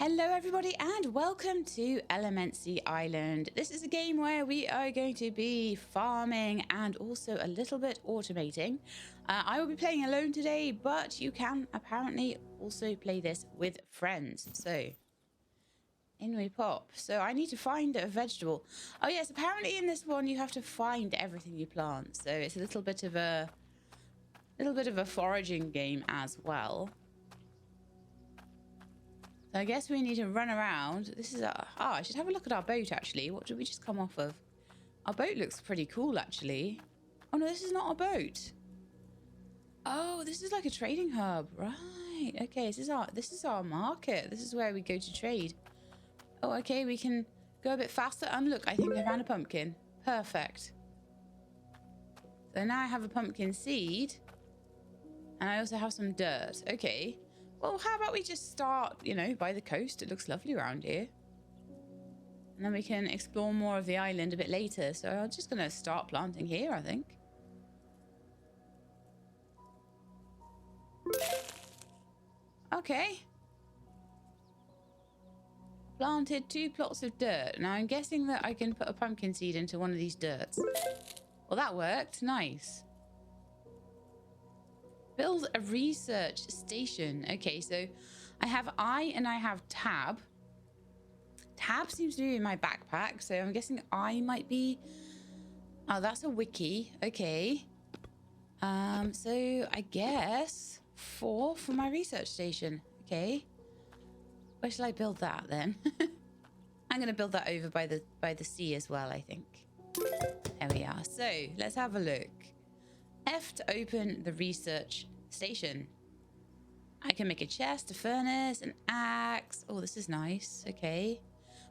Hello everybody and welcome to Elemency Island. This is a game where we are going to be farming and also a little bit automating. I will be playing alone today, but you can apparently also play this with friends. So in we pop. So I need to find a vegetable. Oh yes, apparently in this one you have to find everything you plant. So it's a little bit of a foraging game as well. So I guess we need to run around. This is I should have a look at our boat actually. What did we just come off of? Our boat looks pretty cool actually. Oh no, this is not a boat. Oh, this is like a trading hub. Right. Okay, this is our market. This is where we go to trade. Oh, okay, we can go a bit faster. And look, I think I found a pumpkin. Perfect. So now I have a pumpkin seed. And I also have some dirt. Okay. Well, how about we just start, you know, by the coast? It looks lovely around here. And then we can explore more of the island a bit later. So I'm just going to start planting here, I think. Okay. Planted 2 plots of dirt. Now, I'm guessing that I can put a pumpkin seed into one of these dirts. Well, that worked. Nice. Build a research station. Okay, so I have I and I have tab. Tab seems to be in my backpack, so I'm guessing I might be... Oh, that's a wiki. Okay. So I guess 4 for my research station. Okay. Where shall I build that then? I'm going to build that over by the sea as well, I think. There we are. So let's have a look. F to open the research station. I can make a chest, a furnace, an axe. Oh, this is nice. Okay.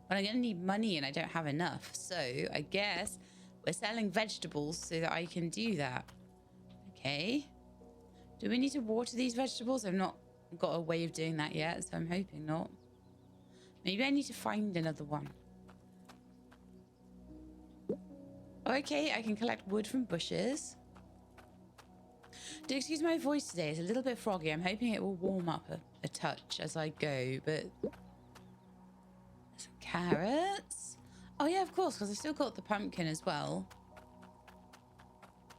But I'm going to need money and I don't have enough. So I guess we're selling vegetables so that I can do that. Okay. Do we need to water these vegetables? I've not got a way of doing that yet, so I'm hoping not. Maybe I need to find another one. Okay, I can collect wood from bushes. Do excuse my voice today, it's a little bit froggy. I'm hoping it will warm up a touch as I go, but... Some carrots. Oh yeah, of course, because I've still got the pumpkin as well.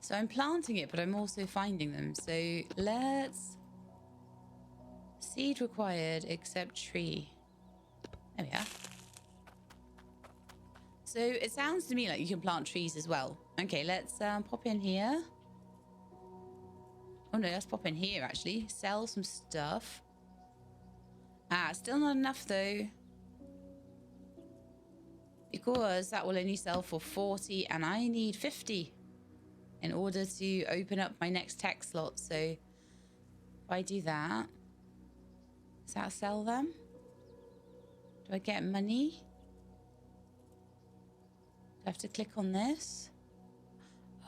So I'm planting it, but I'm also finding them. So let's... Seed required, except tree. There we are. So it sounds to me like you can plant trees as well. Okay, let's pop in here. Oh no, let's pop in here actually. Sell some stuff. Still not enough though. Because that will only sell for 40 and I need 50 in order to open up my next tech slot. So if I do that, does that sell them? Do I get money? Do I have to click on this?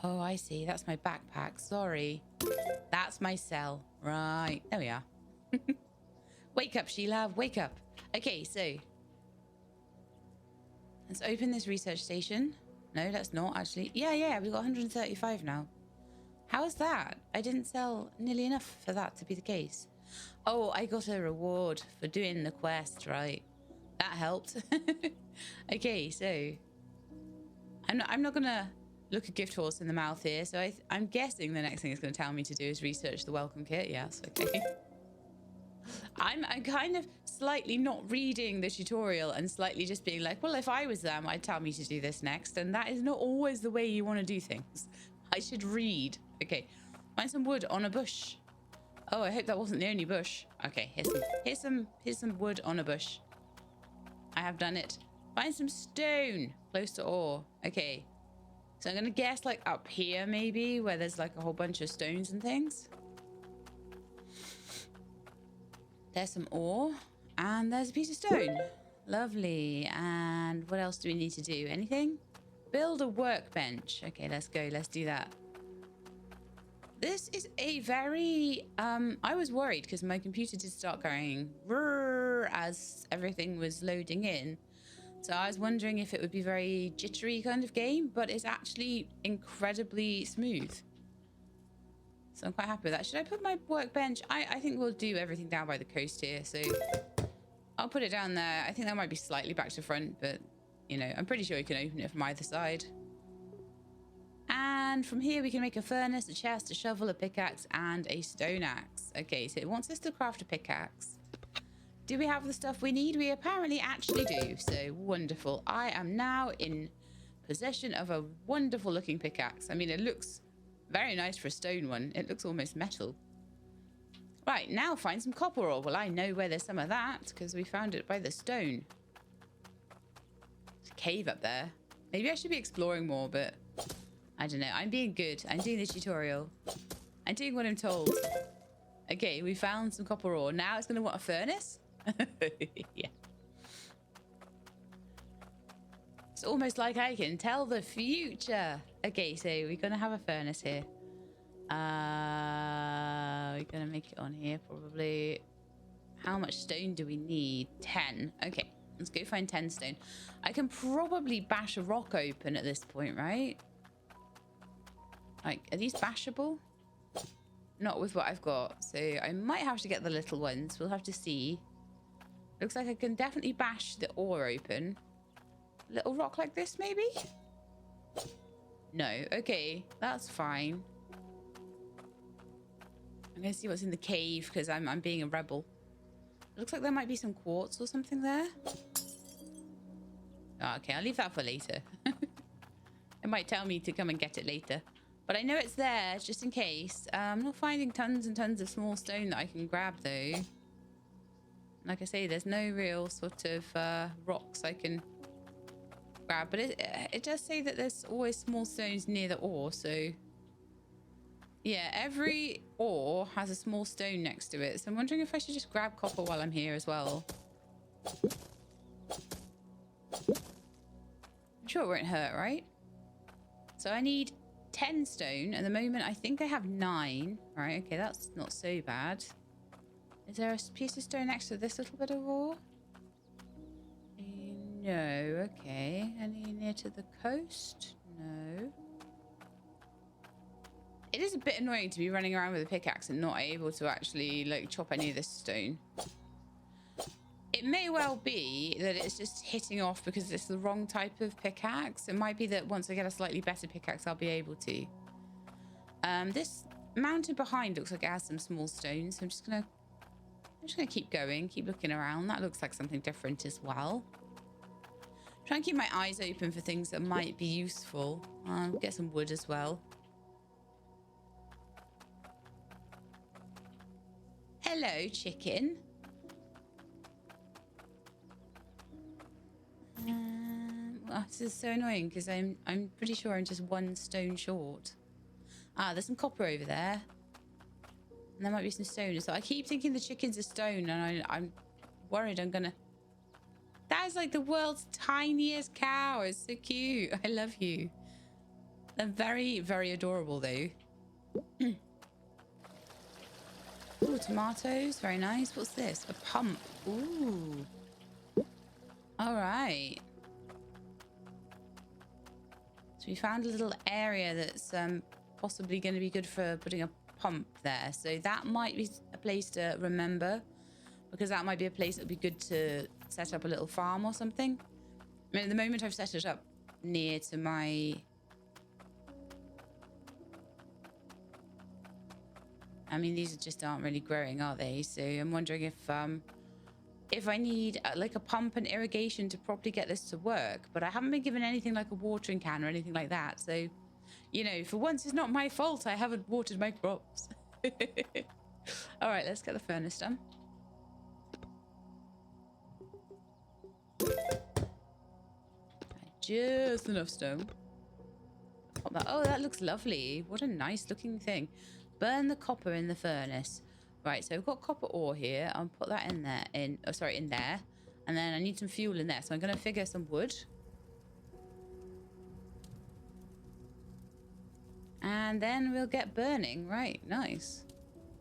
Oh, I see. That's my backpack. Sorry. That's my cell. Right. There we are. Wake up, LadyShelab. Wake up. Okay, so let's open this research station. No, that's not actually. Yeah, we've got 135 now. How is that? I didn't sell nearly enough for that to be the case. Oh, I got a reward for doing the quest, right? That helped. Okay, so I'm not gonna look a gift horse in the mouth here. So I'm guessing the next thing it's going to tell me to do is research the welcome kit. Yes, okay. I'm kind of slightly not reading the tutorial and slightly just being like, well, if I was them, I'd tell me to do this next. And that is not always the way you want to do things. I should read. Okay, find some wood on a bush. Oh, I hope that wasn't the only bush. Okay, here's some wood on a bush. I have done it. Find some stone close to ore. Okay. So I'm going to guess like up here maybe where there's like a whole bunch of stones and things. There's some ore and there's a piece of stone. Lovely. And what else do we need to do? Anything? Build a workbench. Okay, let's go. Let's do that. This is a very... I was worried because my computer did start going as everything was loading in. So I was wondering if it would be very jittery kind of game, but it's actually incredibly smooth. So I'm quite happy with that. Should I put my workbench? I think we'll do everything down by the coast here. So I'll put it down there. I think that might be slightly back to front, but, you know, I'm pretty sure you can open it from either side. And from here, we can make a furnace, a chest, a shovel, a pickaxe, and a stone axe. Okay, so it wants us to craft a pickaxe. Do we have the stuff we need? We apparently actually do. So wonderful. I am now in possession of a wonderful looking pickaxe. I mean, it looks very nice for a stone one. It looks almost metal. Right, now find some copper ore. Well, I know where there's some of that because we found it by the stone. There's a cave up there. Maybe I should be exploring more, but I don't know. I'm being good. I'm doing the tutorial. I'm doing what I'm told. Okay, we found some copper ore. Now it's going to want a furnace? Yeah. It's almost like I can tell the future. Okay, so we're going to have a furnace here. We're going to make it on here probably. How much stone do we need? 10. Okay, let's go find 10 stone. I can probably bash a rock open at this point, right? Like, are these bashable? Not with what I've got. So I might have to get the little ones. We'll have to see. Looks like I can definitely bash the ore open. Little rock like this, maybe? No. Okay, that's fine. I'm going to see what's in the cave because I'm being a rebel. Looks like there might be some quartz or something there. Oh, okay, I'll leave that for later. It might tell me to come and get it later. But I know it's there, just in case. I'm not finding tons and tons of small stone that I can grab, though. Like I say, there's no real sort of rocks I can grab. But it does say that there's always small stones near the ore, so... Yeah, every ore has a small stone next to it. So I'm wondering if I should just grab copper while I'm here as well. I'm sure it won't hurt, right? So I need 10 stone. At the moment, I think I have 9. Right, okay, that's not so bad. Is there a piece of stone next to this little bit of ore? No, okay. Any near to the coast? No. It is a bit annoying to be running around with a pickaxe and not able to actually, like, chop any of this stone. It may well be that it's just hitting off because it's the wrong type of pickaxe. It might be that once I get a slightly better pickaxe, I'll be able to. This mountain behind looks like it has some small stones. So I'm just gonna keep going, keep looking around. That looks like something different as well. Try and keep my eyes open for things that might be useful. We'll get some wood as well. Hello, chicken. Oh, this is so annoying because I'm pretty sure I'm just 1 stone short. Ah, there's some copper over there. And there might be some stone. So I keep thinking the chicken's a stone and I'm worried I'm gonna... That is like the world's tiniest cow. It's so cute. I love you. They're very, very adorable though. Ooh, tomatoes. Very nice. What's this? A pump. Ooh. All right. So we found a little area that's possibly going to be good for putting a pump there. So that might be a place to remember because that might be a place that would be good to set up a little farm or something. I mean, at the moment I've set it up near to my... I mean, these just aren't really growing, are they? So I'm wondering if I need like a pump and irrigation to properly get this to work. But I haven't been given anything like a watering can or anything like that. So, you know, for once it's not my fault I haven't watered my crops. All right, let's get the furnace done. Just enough stone. Oh, that looks lovely. What a nice looking thing. Burn the copper in the furnace. Right, so we've got copper ore here. I'll put that in there. In there. And then I need some fuel in there. So I'm going to figure some wood. And then we'll get burning. Right, nice.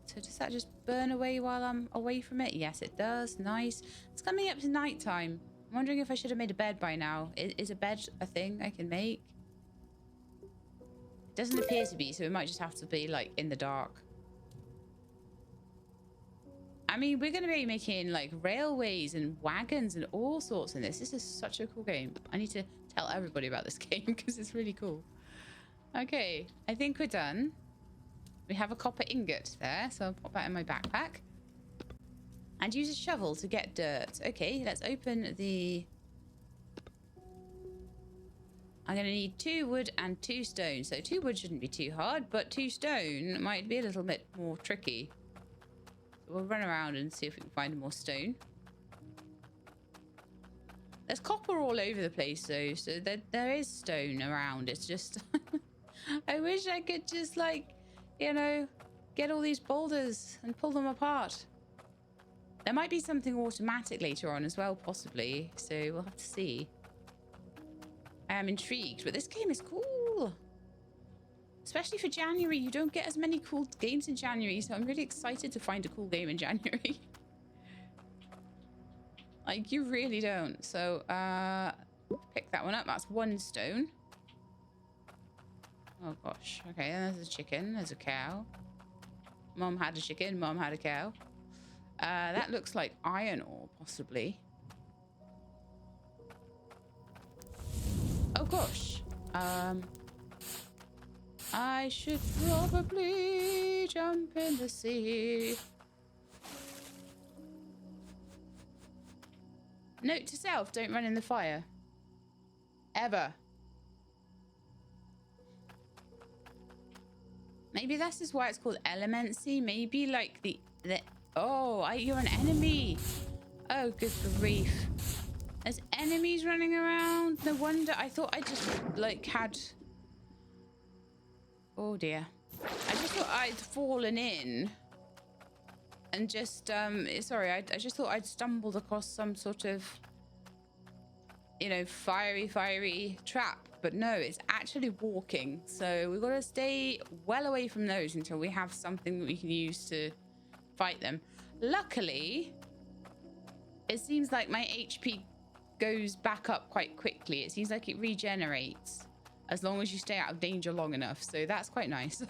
So does that just burn away while I'm away from it? Yes, it does. Nice. It's coming up to night time. I'm wondering if I should have made a bed by now. Is a bed a thing I can make? It doesn't appear to be, so it might just have to be like in the dark. I mean, we're going to be making like railways and wagons and all sorts in this. This is such a cool game. I need to tell everybody about this game because it's really cool. Okay, I think we're done. We have a copper ingot there, so I'll pop that in my backpack. And use a shovel to get dirt. Okay, let's open the... I'm going to need 2 wood and 2 stone. So 2 wood shouldn't be too hard, but 2 stone might be a little bit more tricky. So we'll run around and see if we can find more stone. There's copper all over the place though, so there is stone around. It's just... I wish I could just like, you know, get all these boulders and pull them apart. There might be something automatic later on as well, possibly. So we'll have to see. I am intrigued, but this game is cool. Especially for January. You don't get as many cool games in January, so I'm really excited to find a cool game in January. Like, you really don't. So, pick that one up. That's 1 stone. Oh, gosh. Okay, there's a chicken. There's a cow. Mom had a chicken. Mom had a cow. That looks like iron ore, possibly. Oh, gosh. I should probably jump in the sea. Note to self, don't run in the fire. Ever. Maybe this is why it's called Elemency. Maybe like the oh, you're an enemy. Oh, good grief. There's enemies running around. No wonder. I thought I just like had... Oh dear. I just thought I'd fallen in. And just, sorry, I just thought I'd stumbled across some sort of, you know, fiery trap. But no, it's actually walking. So we've got to stay well away from those until we have something that we can use to fight them. Luckily, it seems like my HP goes back up quite quickly. It seems like it regenerates as long as you stay out of danger long enough. So that's quite nice.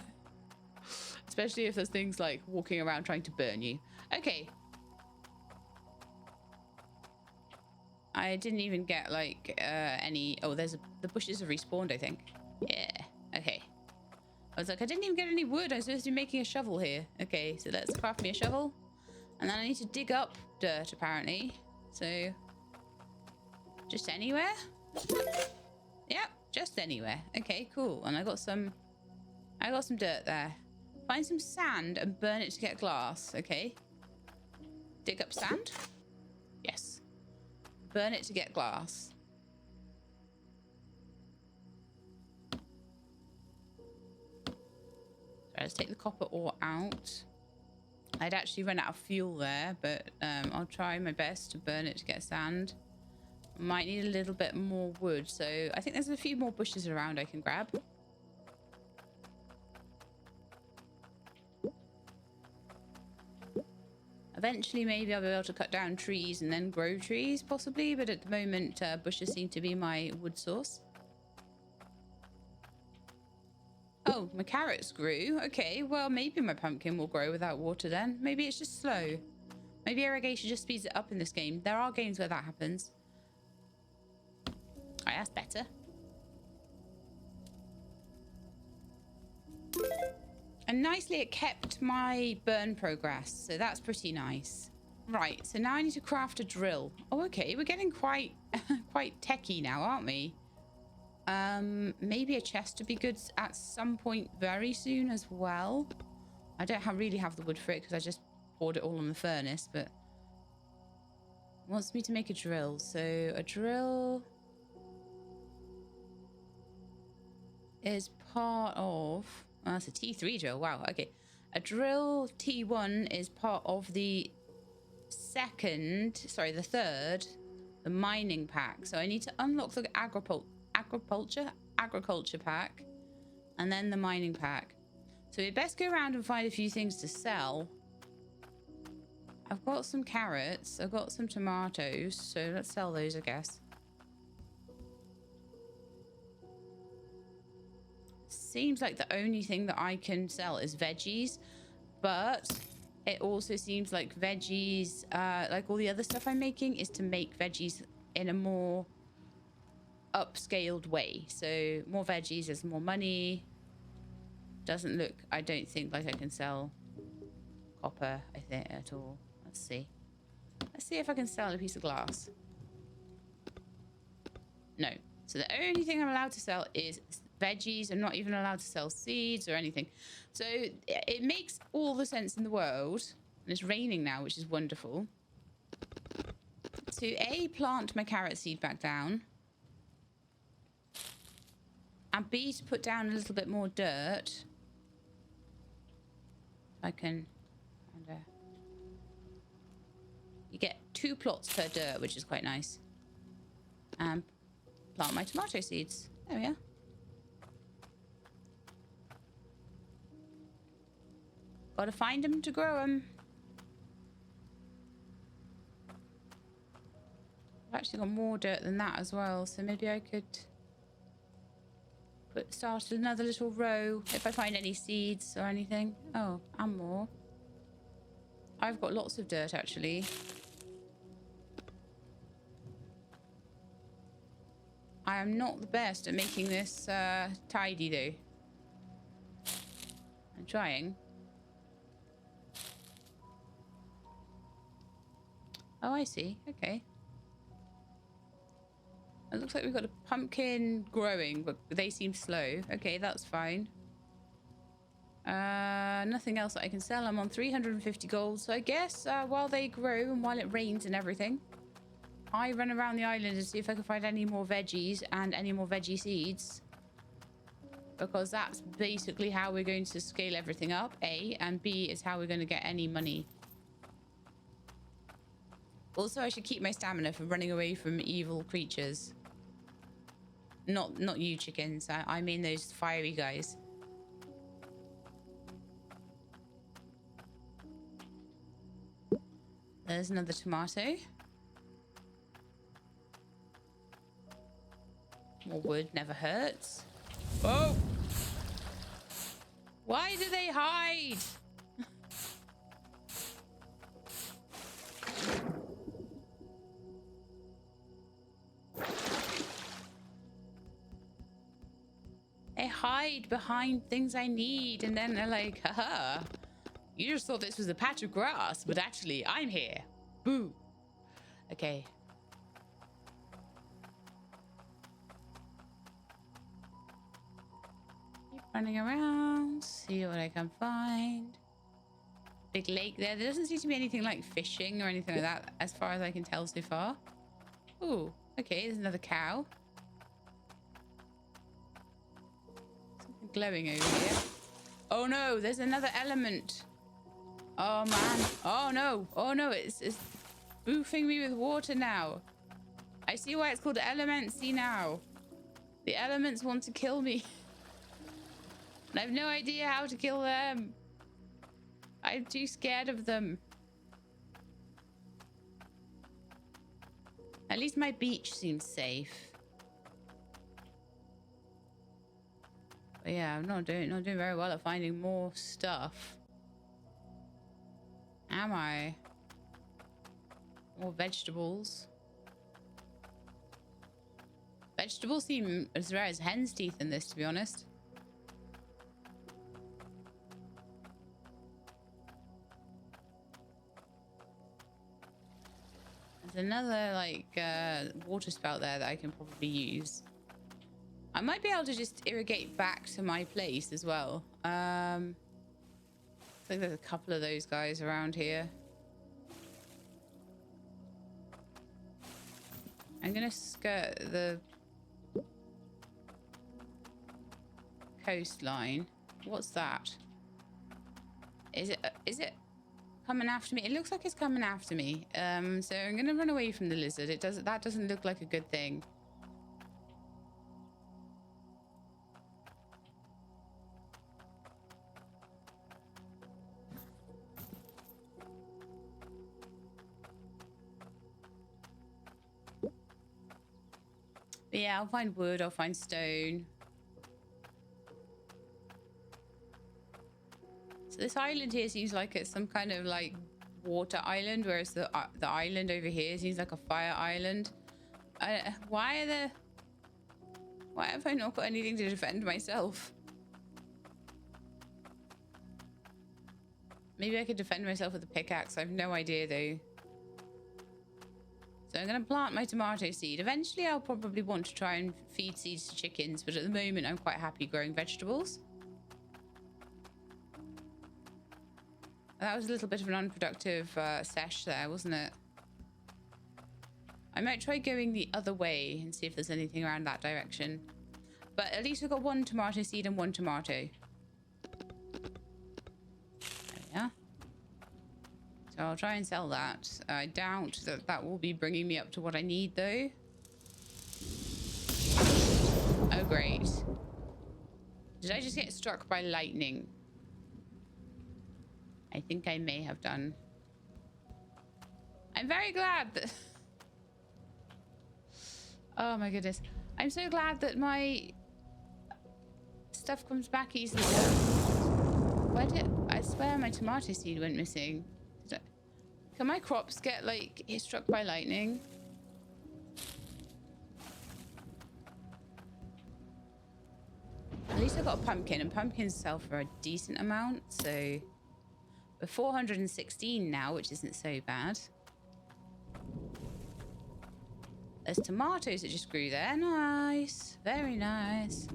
Especially if there's things like walking around trying to burn you. Okay. I didn't even get like any... Oh, the bushes have respawned, I think. Yeah. Okay. I was like, I didn't even get any wood. I was supposed to be making a shovel here. Okay, so let's craft me a shovel. And then I need to dig up dirt, apparently. So... Just anywhere? Yep, just anywhere. Okay, cool. And I got some dirt there. Find some sand and burn it to get glass. Okay. Dig up sand. Yes. Burn it to get glass. So let's take the copper ore out. I'd actually run out of fuel there, but I'll try my best to burn it to get sand. Might need a little bit more wood, so I think there's a few more bushes around I can grab. Eventually, maybe I'll be able to cut down trees and then grow trees, possibly. But at the moment, bushes seem to be my wood source. Oh, my carrots grew. Okay, well, maybe my pumpkin will grow without water then. Maybe it's just slow. Maybe irrigation just speeds it up in this game. There are games where that happens. Alright, that's better. And nicely it kept my burn progress, so that's pretty nice. Right, so now I need to craft a drill. Oh, okay, we're getting quite quite techie now, aren't we? Maybe a chest would be good at some point very soon as well. I don't really have the wood for it because I just poured it all on the furnace, but it wants me to make a drill. So a drill is part of... Oh, that's a T3 drill. Wow, okay. A drill T1 is part of the third, the mining pack. So I need to unlock the agriculture pack and then the mining pack. So we best go around and find a few things to sell. I've got some carrots. I've got some tomatoes. So let's sell those, I guess. Seems like the only thing that I can sell is veggies, but It also seems like veggies, like all the other stuff I'm making, is to make veggies in a more upscaled way. So more veggies is more money. Doesn't look, I don't think, like I can sell copper, I think, at all. Let's see. Let's see if I can sell a piece of glass. No. So the only thing I'm allowed to sell is veggies. I'm not even allowed to sell seeds or anything. So it makes all the sense in the world. And it's raining now, which is wonderful. To A, plant my carrot seed back down. And B, to put down a little bit more dirt. I can... You get 2 plots per dirt, which is quite nice. And plant my tomato seeds. There we are. Gotta find them to grow them. I've actually got more dirt than that as well, so maybe I could start another little row if I find any seeds or anything. Oh, and more. I've got lots of dirt actually. I am not the best at making this tidy though. I'm trying. Oh, I see. Okay. It looks like we've got a pumpkin growing, but they seem slow. Okay, that's fine. Nothing else that I can sell. I'm on 350 gold. So I guess while they grow and while it rains and everything, I run around the island and see if I can find any more veggies and any more veggie seeds. Because that's basically how we're going to scale everything up, A. And B is how we're going to get any money. Also, I should keep my stamina for running away from evil creatures. Not you chickens. I mean those fiery guys. There's another tomato. More wood never hurts. Oh! Why do they hide? They hide behind things I need, and then they're like, haha, you just thought this was a patch of grass, but actually I'm here. Boo. Okay. Keep running around, see what I can find. Big lake there. There doesn't seem to be anything like fishing or anything like that, as far as I can tell so far. Ooh, okay, there's another cow. Something glowing over here. Oh no, there's another element. Oh man. Oh no. Oh no, it's boofing me with water now. I see why it's called Elemency now. The elements want to kill me. And I have no idea how to kill them. I'm too scared of them. At least my beach seems safe. But yeah, I'm not doing very well at finding more stuff. Am I? More vegetables. Vegetables seem as rare as hen's teeth in this, to be honest. There's another, like, water spout there that I can probably use. I might be able to just irrigate back to my place as well. I think there's a couple of those guys around here. I'm gonna skirt the coastline. What's that? Is it coming after me? It looks like it's coming after me. So I'm gonna run away from the lizard. That doesn't look like a good thing. But yeah, I'll find wood, I'll find stone. So This island here seems like it's some kind of like water island, whereas the island over here seems like a fire island. Why have I not got anything to defend myself? Maybe I could defend myself with a pickaxe. I have no idea though. So I'm going to plant my tomato seed. Eventually I'll probably want to try and feed seeds to chickens, but at the moment I'm quite happy growing vegetables. That was a little bit of an unproductive sesh there, wasn't it? I might try going the other way and see if there's anything around that direction. But at least we've got one tomato seed and one tomato. Yeah. So I'll try and sell that. I doubt that that will be bringing me up to what I need though. Oh, great. Did I just get struck by lightning? I think I may have done. I'm very glad that... Oh my goodness. I'm so glad that my stuff comes back easily. Where did... I swear my tomato seed went missing. Can my crops get, like, struck by lightning? At least I got a pumpkin, and pumpkins sell for a decent amount, so... We're 416 now, which isn't so bad. There's tomatoes that just grew there. Nice. Very nice.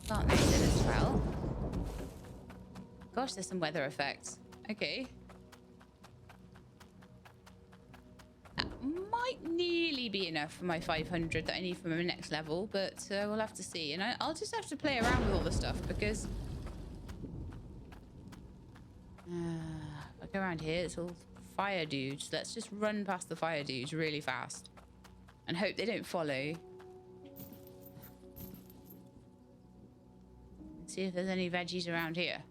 Plant those in as well. Gosh, there's some weather effects. Okay. That might nearly be enough for my 500 that I need for my next level, but we'll have to see. And I'll just have to play around with all the stuff because... I go around here, it's all fire dudes. Let's just run past the fire dudes really fast and hope they don't follow. Let's see if there's any veggies around here.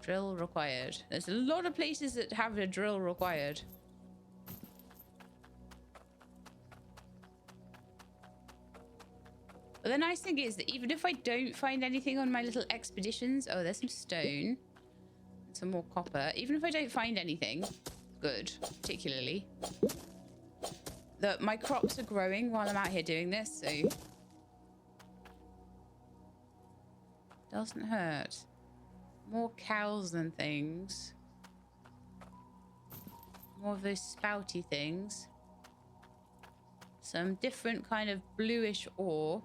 Drill required. There's a lot of places that have a drill required. But the nice thing is that even if I don't find anything on my little expeditions... Oh, there's some stone. Some more copper. Even if I don't find anything good, particularly, that my crops are growing while I'm out here doing this, so... Doesn't hurt. More cows than things. More of those spouty things. Some different kind of bluish ore.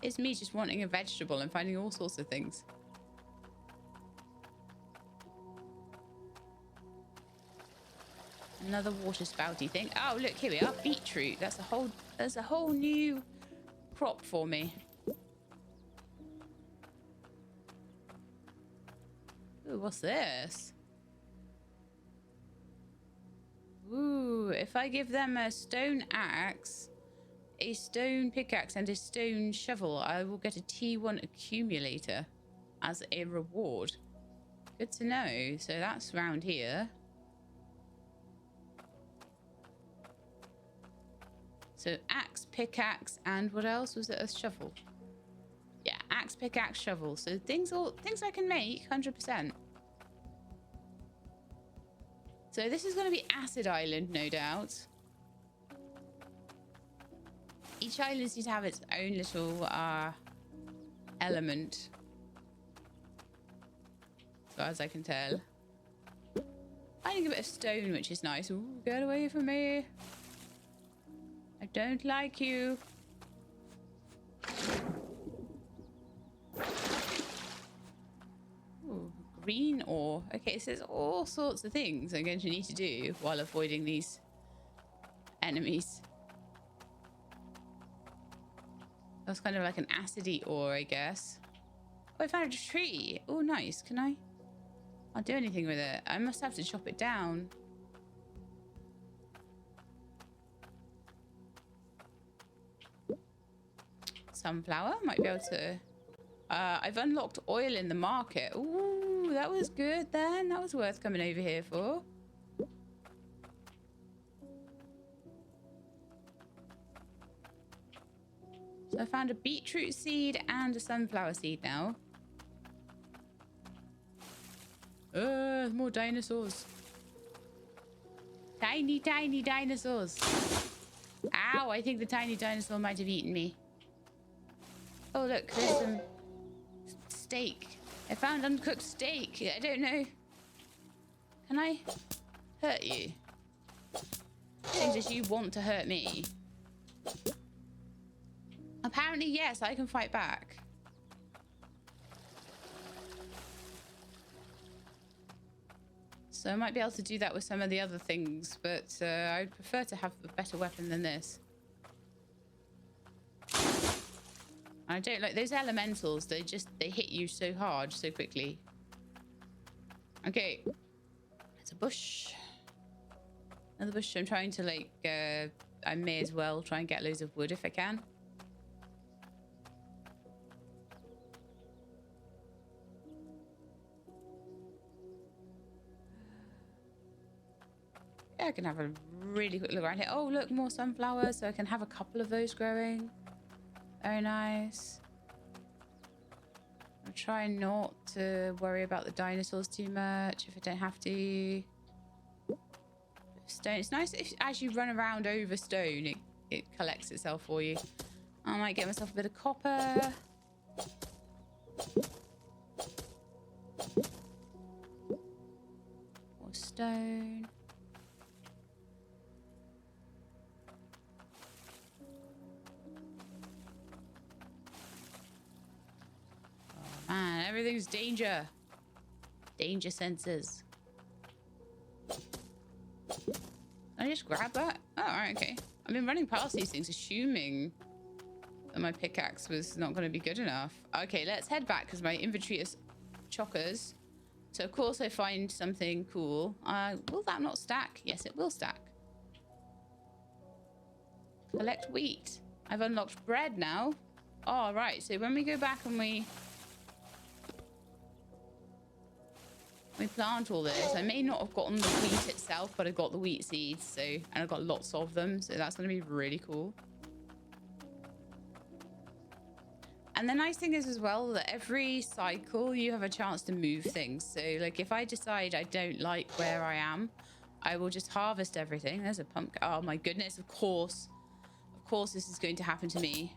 It's me just wanting a vegetable and finding all sorts of things. Another water spouty thing. Oh, look, here we are. Beetroot. That's a whole new crop for me. Ooh, what's this? Ooh, if I give them a stone axe, a stone pickaxe and a stone shovel, I will get a T1 accumulator as a reward. Good to know. So that's around here. So axe, pickaxe, and what else was it? A shovel. Yeah, axe, pickaxe, shovel. So things I can make 100%. So this is going to be Acid Island, no doubt. Each island needs to have its own little element, as far as I can tell. Finding a bit of stone, which is nice. Ooh, get away from me. I don't like you. Ooh, green ore. Okay, so there's all sorts of things I'm going to need to do while avoiding these enemies. That's kind of like an acidy ore, I guess. Oh, I found a tree. Oh, nice. Can I? I'll do anything with it. I must have to chop it down. Sunflower. Might be able to... I've unlocked oil in the market. Ooh, that was good then. That was worth coming over here for. So I found a beetroot seed and a sunflower seed now. More dinosaurs. Tiny, tiny dinosaurs. Ow, I think the tiny dinosaur might have eaten me. Oh, look, there's some steak. I found uncooked steak. I don't know. Can I hurt you? Seems as you want to hurt me. Apparently, yes, I can fight back. So I might be able to do that with some of the other things, but I'd prefer to have a better weapon than this. I don't like those elementals. They hit you so hard so quickly. Okay. It's a bush. Another bush. I'm trying to like, I may as well try and get loads of wood if I can. Yeah, I can have a really quick look around here. Oh, look, more sunflowers. So I can have a couple of those growing. Very nice. I'm trying not to worry about the dinosaurs too much if I don't have to. Stone. It's nice if, as you run around over stone, it collects itself for you. I might get myself a bit of copper. More stone. Man, everything's danger. Danger sensors. Can I just grab that? Oh, alright, okay. I've been running past these things assuming that my pickaxe was not going to be good enough. Okay, let's head back because my inventory is chockers. So, of course, I find something cool. Will that not stack? Yes, it will stack. Collect wheat. I've unlocked bread now. Oh, right. So when we go back and we plant all this, I may not have gotten the wheat itself, but I got the wheat seeds, so, and I got lots of them, so that's going to be really cool. And the nice thing is as well that every cycle you have a chance to move things. So like if I decide I don't like where I am, I will just harvest everything. There's a pumpkin. Oh my goodness, of course this is going to happen to me.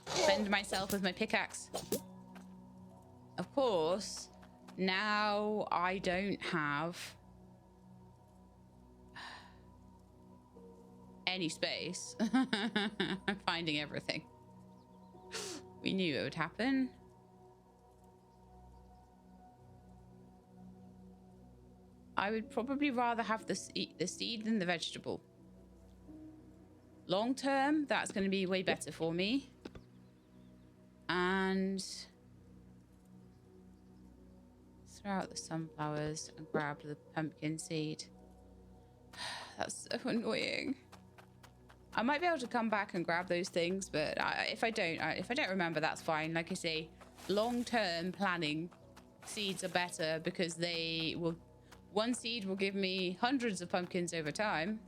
Defend myself with my pickaxe. Of course, now I don't have any space. I'm finding everything. We knew it would happen. I would probably rather have the seed than the vegetable. Long term, that's going to be way better for me. And throw out the sunflowers and grab the pumpkin seed. That's so annoying. I might be able to come back and grab those things, but if I don't remember, that's fine. Like I say, long-term planning seeds are better because they will. One seed will give me hundreds of pumpkins over time.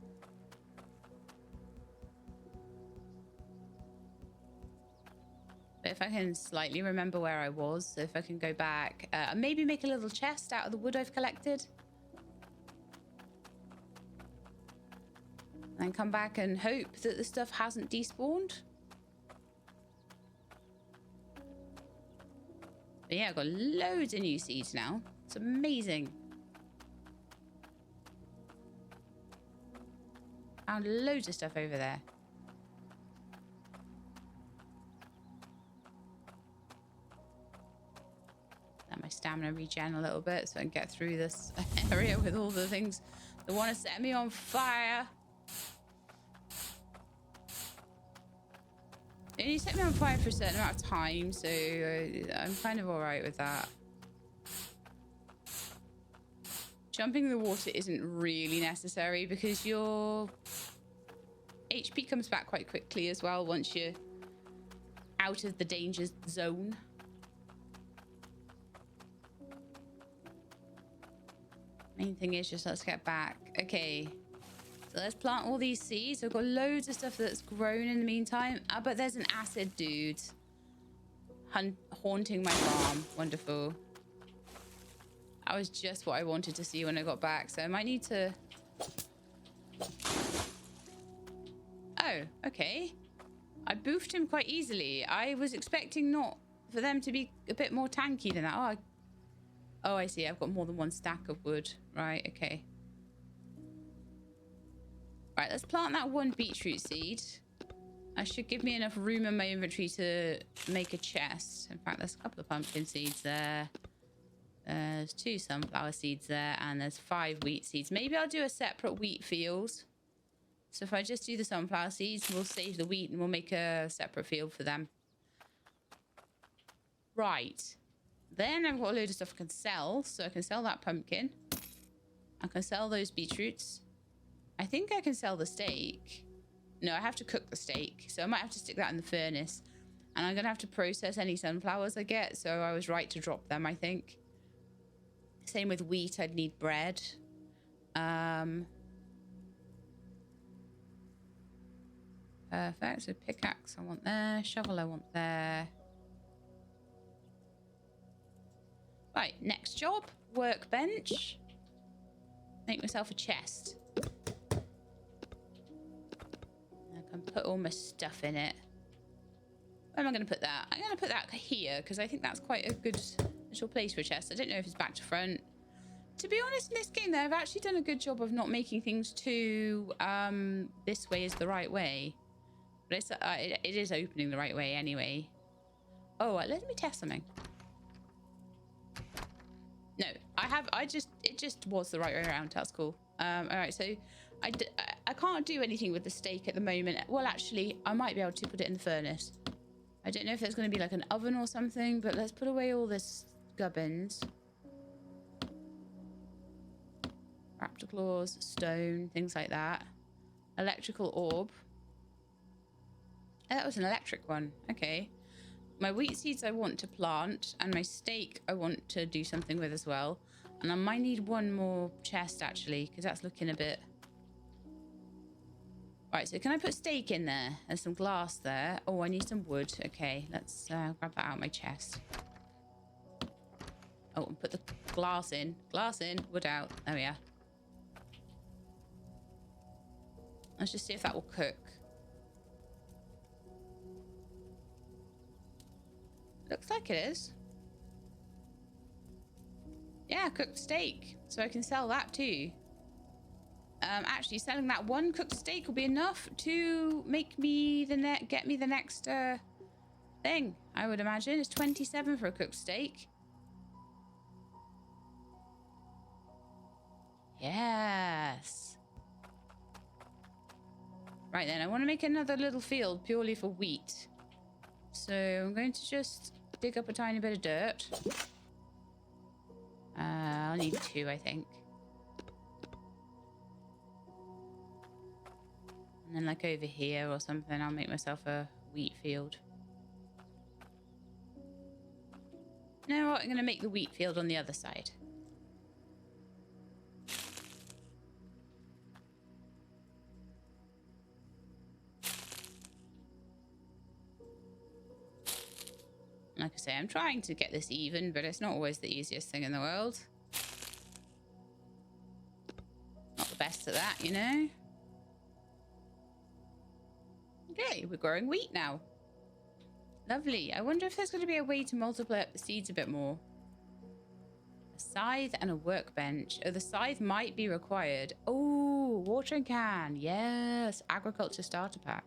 But if I can slightly remember where I was, so if I can go back, maybe make a little chest out of the wood I've collected. And come back and hope that the stuff hasn't despawned. But yeah, I've got loads of new seeds now. It's amazing. Found loads of stuff over there. Let my stamina regen a little bit so I can get through this area with all the things that want to set me on fire. It only set me on fire for a certain amount of time, so I'm kind of all right with that. Jumping in the water isn't really necessary because your HP comes back quite quickly as well once you're out of the danger zone. Main thing is just let's get back. Okay. So let's plant all these seeds. I've got loads of stuff that's grown in the meantime. But there's an acid dude haunting my farm. Wonderful. That was just what I wanted to see when I got back. So I might need to... Oh, okay. I boofed him quite easily. I was expecting not for them to be a bit more tanky than that. Oh, I see. I've got more than one stack of wood. Right, okay. Right, let's plant that one beetroot seed. That should give me enough room in my inventory to make a chest. In fact, there's a couple of pumpkin seeds there. There's 2 sunflower seeds there, and there's 5 wheat seeds. Maybe I'll do a separate wheat field. So if I just do the sunflower seeds, we'll save the wheat and we'll make a separate field for them. Right. Then I've got a load of stuff I can sell. So I can sell that pumpkin. I can sell those beetroots. I think I can sell the steak. No, I have to cook the steak. So I might have to stick that in the furnace. And I'm going to have to process any sunflowers I get. So I was right to drop them, I think. Same with wheat. I'd need bread. Perfect. So pickaxe I want there. Shovel I want there. Right, next job. Workbench. Make myself a chest. I can put all my stuff in it. Where am I going to put that? I'm going to put that here because I think that's quite a good little place for a chest. I don't know if it's back to front. To be honest, in this game, though, I've actually done a good job of not making things too this way is the right way. But it's, it is opening the right way anyway. Oh, let me test something. No, it just was the right way around. That's cool. All right, so I can't do anything with the steak at the moment. Well, actually, I might be able to put it in the furnace. I don't know if there's going to be like an oven or something, but let's put away all this gubbins. Raptor claws, stone, things like that. Electrical orb. Oh, that was an electric one. Okay. My wheat seeds I want to plant, and my steak I want to do something with as well. And I might need one more chest, actually, because that's looking a bit... Right, so can I put steak in there? There's some glass there. Oh, I need some wood. Okay, let's grab that out of my chest. Oh, and put the glass in. Glass in, wood out. There we are. Let's just see if that will cook. Looks like it is. Yeah, cooked steak. So I can sell that too. Actually, selling that one cooked steak will be enough to make me get me the next thing. I would imagine it's 27 for a cooked steak. Yes. Right then, I want to make another little field purely for wheat. So I'm going to just dig up a tiny bit of dirt. I'll need 2, I think. And then like over here or something, I'll make myself a wheat field. You know what? I'm going to make the wheat field on the other side. Like I say, I'm trying to get this even, but it's not always the easiest thing in the world. Not the best at that, you know? Okay, we're growing wheat now. Lovely. I wonder if there's going to be a way to multiply up the seeds a bit more. A scythe and a workbench. Oh, the scythe might be required. Oh, watering can. Yes. Agriculture starter pack.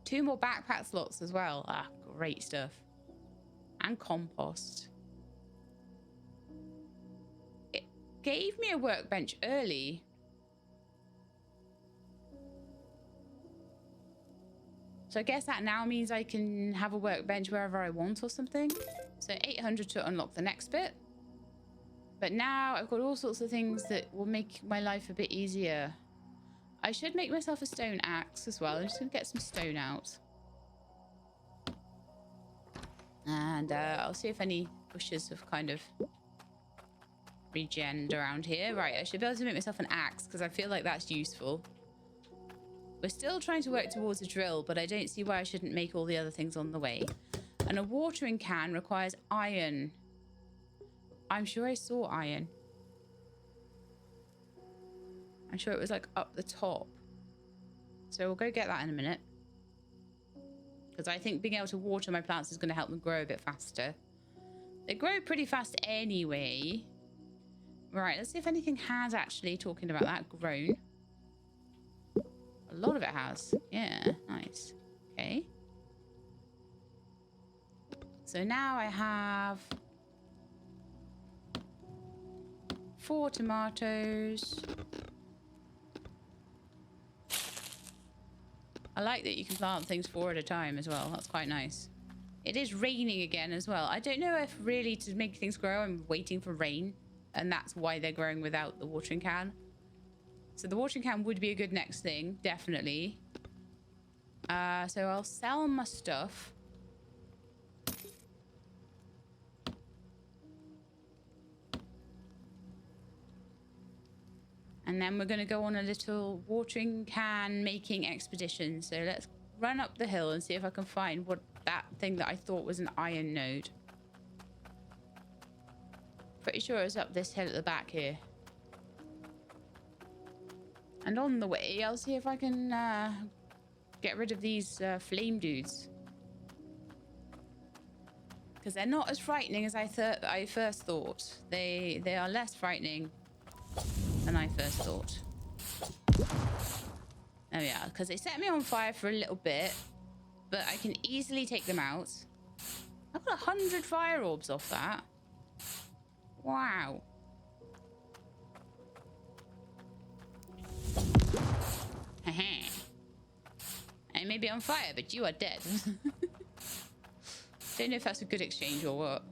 2 more backpack slots as well. Ah, great stuff. And compost. It gave me a workbench early. So I guess that now means I can have a workbench wherever I want or something. So 800 to unlock the next bit. But now I've got all sorts of things that will make my life a bit easier. I should make myself a stone axe as well. I'm just going to get some stone out. And I'll see if any bushes have kind of regened around here. Right, I should be able to make myself an axe because I feel like that's useful. We're still trying to work towards a drill, but I don't see why I shouldn't make all the other things on the way. And a watering can requires iron. I'm sure I saw iron. I'm sure it was like up the top. So we'll go get that in a minute. Because I think being able to water my plants is going to help them grow a bit faster. They grow pretty fast anyway. Right, let's see if anything has actually, talking about that, grown. A lot of it has. Yeah, nice. Okay. So now I have 4 tomatoes. I like that you can plant things 4 at a time as well. That's quite nice. It is raining again as well. I don't know if really to make things grow, I'm waiting for rain. And that's why they're growing without the watering can. So the watering can would be a good next thing, definitely. So I'll sell my stuff. And then we're going to go on a little watering can making expedition. So let's run up the hill and see if I can find what that thing that I thought was an iron node. Pretty sure it's up this hill at the back here. And on the way, I'll see if I can get rid of these flame dudes. Because they're not as frightening as I first thought. They are less frightening than I first thought. There we are. Because they set me on fire for a little bit. But I can easily take them out. I've got 100 fire orbs off that. Wow. I may be on fire, but you are dead. Don't know if that's a good exchange or what.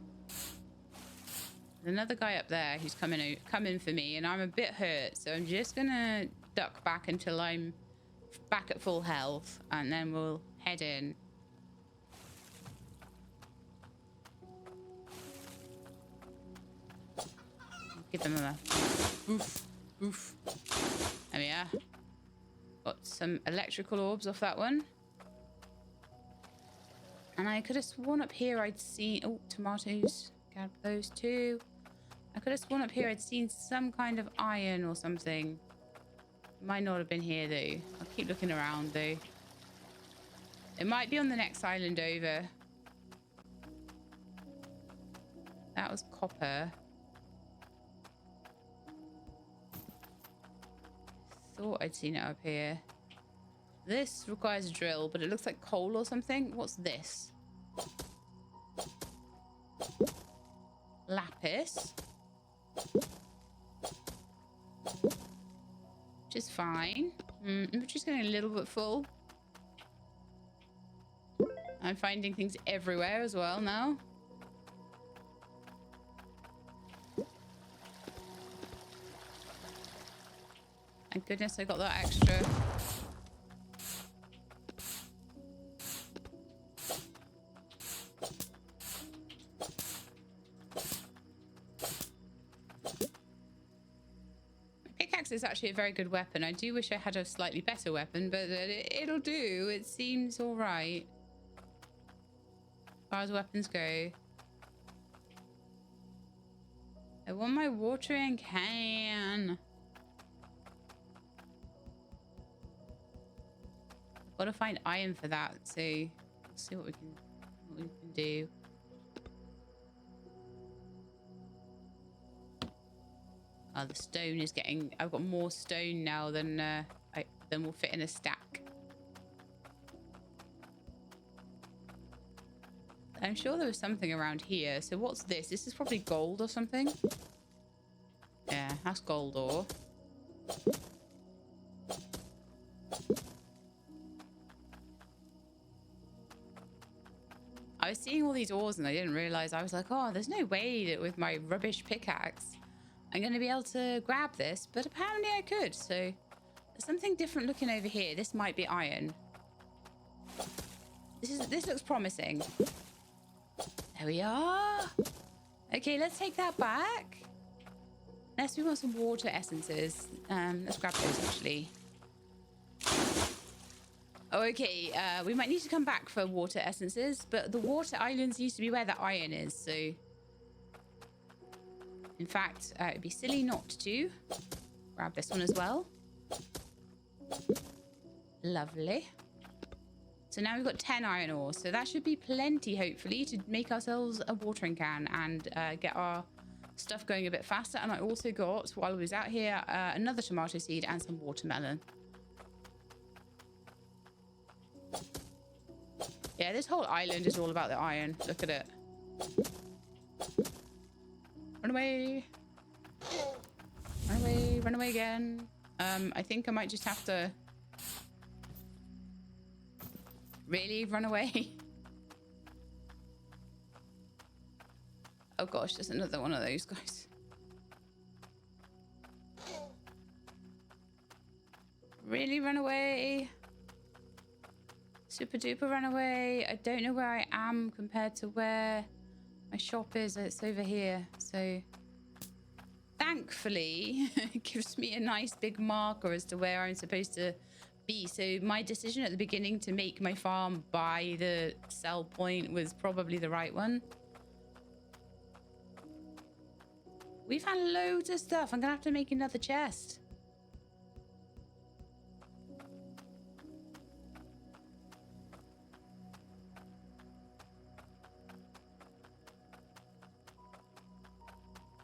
There's another guy up there who's coming for me, and I'm a bit hurt, so I'm just gonna duck back until I'm back at full health, and then we'll head in. Give them a oof, oof. There we are. Got some electrical orbs off that one. And I could have sworn up here I'd seen... Oh, tomatoes. Grab those too. I could have sworn up here I'd seen some kind of iron or something. Might not have been here though. I'll keep looking around though. It might be on the next island over. That was copper. Thought I'd seen it up here. This requires a drill, but it looks like coal or something. What's this? Lapis. Which is fine. I'm just getting a little bit full. I'm finding things everywhere as well now. Thank goodness I got that extra. Pickaxe is actually a very good weapon. I do wish I had a slightly better weapon, but it'll do. It seems all right as far as weapons go. I want my watering can. Got to find iron for that, so we'll see what we can do. Oh, the stone is getting... I've got more stone now than will fit in a stack. I'm sure there was something around here. So what's this? This is probably gold or something. Yeah, that's gold ore. I was seeing all these ores and I didn't realize. I was like, oh, there's no way that with my rubbish pickaxe I'm going to be able to grab this, but apparently I could. So there's something different looking over here. This might be iron. This looks promising. There we are. Okay, let's take that back. Unless we want some water essences. Let's grab those actually. Oh, okay. We might need to come back for water essences, but the water islands used to be where the iron is, so... In fact, it'd be silly not to. Grab this one as well. Lovely. So now we've got 10 iron ore, so that should be plenty, hopefully, to make ourselves a watering can and get our stuff going a bit faster. And I also got, while I was out here, another tomato seed and some watermelon. Yeah, this whole island is all about the iron. Look at it. Run away. Run away. Run away again. I think I might just have to... Really? Run away? Oh gosh, there's another one of those guys. Really? Run away? Super duper run away. I don't know where I am compared to where my shop is. It's over here. So thankfully it gives me a nice big marker as to where I'm supposed to be. So my decision at the beginning to make my farm by the sell point was probably the right one. We've had loads of stuff. I'm gonna have to make another chest.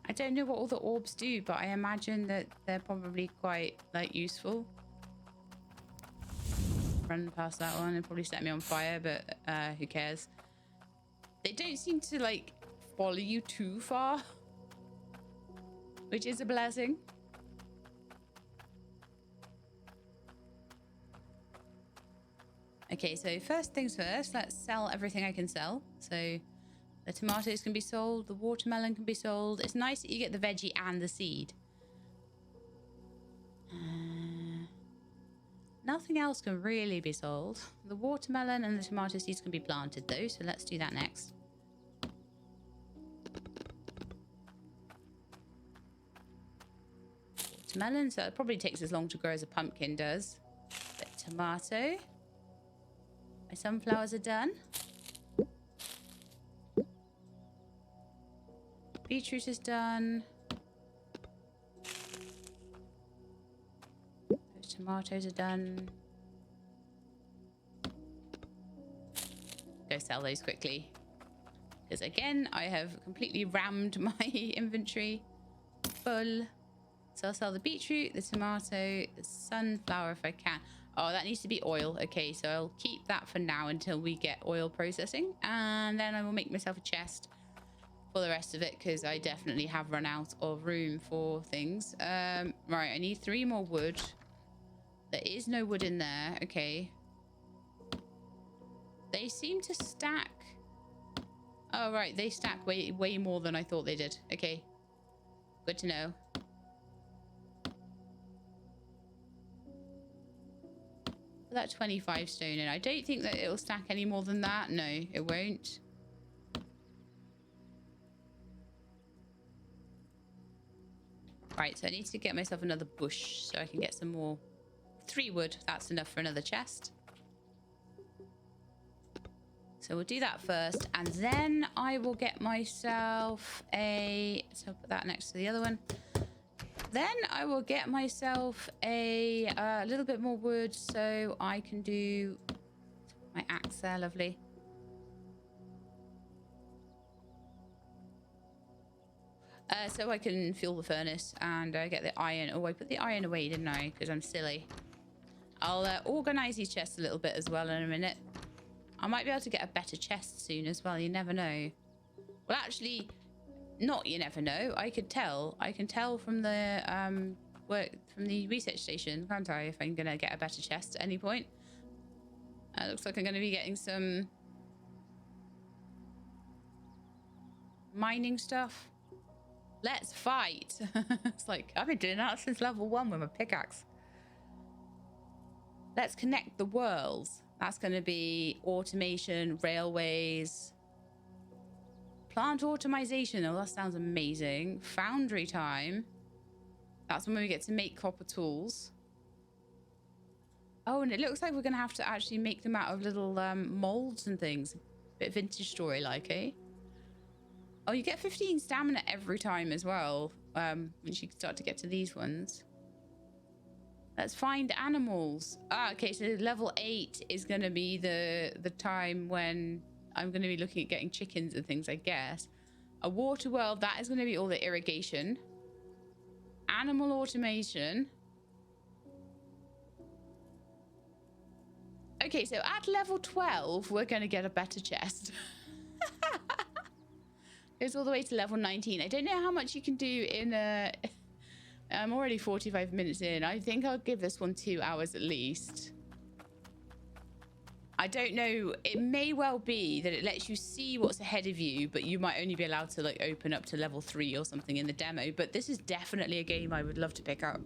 I don't know what all the orbs do, but I imagine that they're probably quite, like, useful. Run past that one and probably set me on fire, but who cares? They don't seem to, like, follow you too far, which is a blessing. Okay, so first things first, let's sell everything I can sell. So the tomatoes can be sold, the watermelon can be sold. It's nice that you get the veggie and the seed. Nothing else can really be sold. The watermelon and the tomato seeds can be planted though, so let's do that next. Watermelon, so it probably takes as long to grow as a pumpkin does. But tomato. My sunflowers are done. Beetroot is done. Those tomatoes are done. Go sell those quickly. Because again, I have completely rammed my inventory full. So I'll sell the beetroot, the tomato, the sunflower if I can. Oh, that needs to be oil. Okay, so I'll keep that for now until we get oil processing. And then I will make myself a chest for the rest of it, because I definitely have run out of room for things. Right, I need 3 more wood. There is no wood in there. Okay. They seem to stack. Oh, right. They stack way more than I thought they did. Okay. Good to know. Put that 25 stone in. I don't think that it'll stack any more than that. No, it won't. Right, so I need to get myself another bush so I can get some more. 3 wood, that's enough for another chest. So we'll do that first, and then I will get myself a... So I'll put that next to the other one. Then I will get myself a little bit more wood so I can do my axe there. Lovely. So I can fuel the furnace and get the iron. Oh, I put the iron away, didn't I? Because I'm silly. I'll organize these chests a little bit as well in a minute. I might be able to get a better chest soon as well. You never know. Well, actually, not you never know. I could tell. I can tell from the work from the research station, can't I? If I'm gonna get a better chest at any point. Looks like I'm gonna be getting some mining stuff. Let's fight. It's like, I've been doing that since level 1 with my pickaxe. Let's connect the worlds. That's going to be automation, railways, plant automation. Oh, that sounds amazing. Foundry time. That's when we get to make copper tools. Oh, and it looks like we're going to have to actually make them out of little molds and things. Bit vintage story like, eh? Oh, you get 15 stamina every time as well, once you start to get to these ones. Let's find animals. Ah, okay, so level 8 is going to be the time when I'm going to be looking at getting chickens and things, I guess. A water world, that is going to be all the irrigation. Animal automation. Okay, so at level 12, we're going to get a better chest. Goes all the way to level 19. I don't know how much you can do in a... I'm already 45 minutes in. I think I'll give this one 2 hours at least. I don't know. It may well be that it lets you see what's ahead of you, but you might only be allowed to like open up to level 3 or something in the demo. But this is definitely a game I would love to pick up.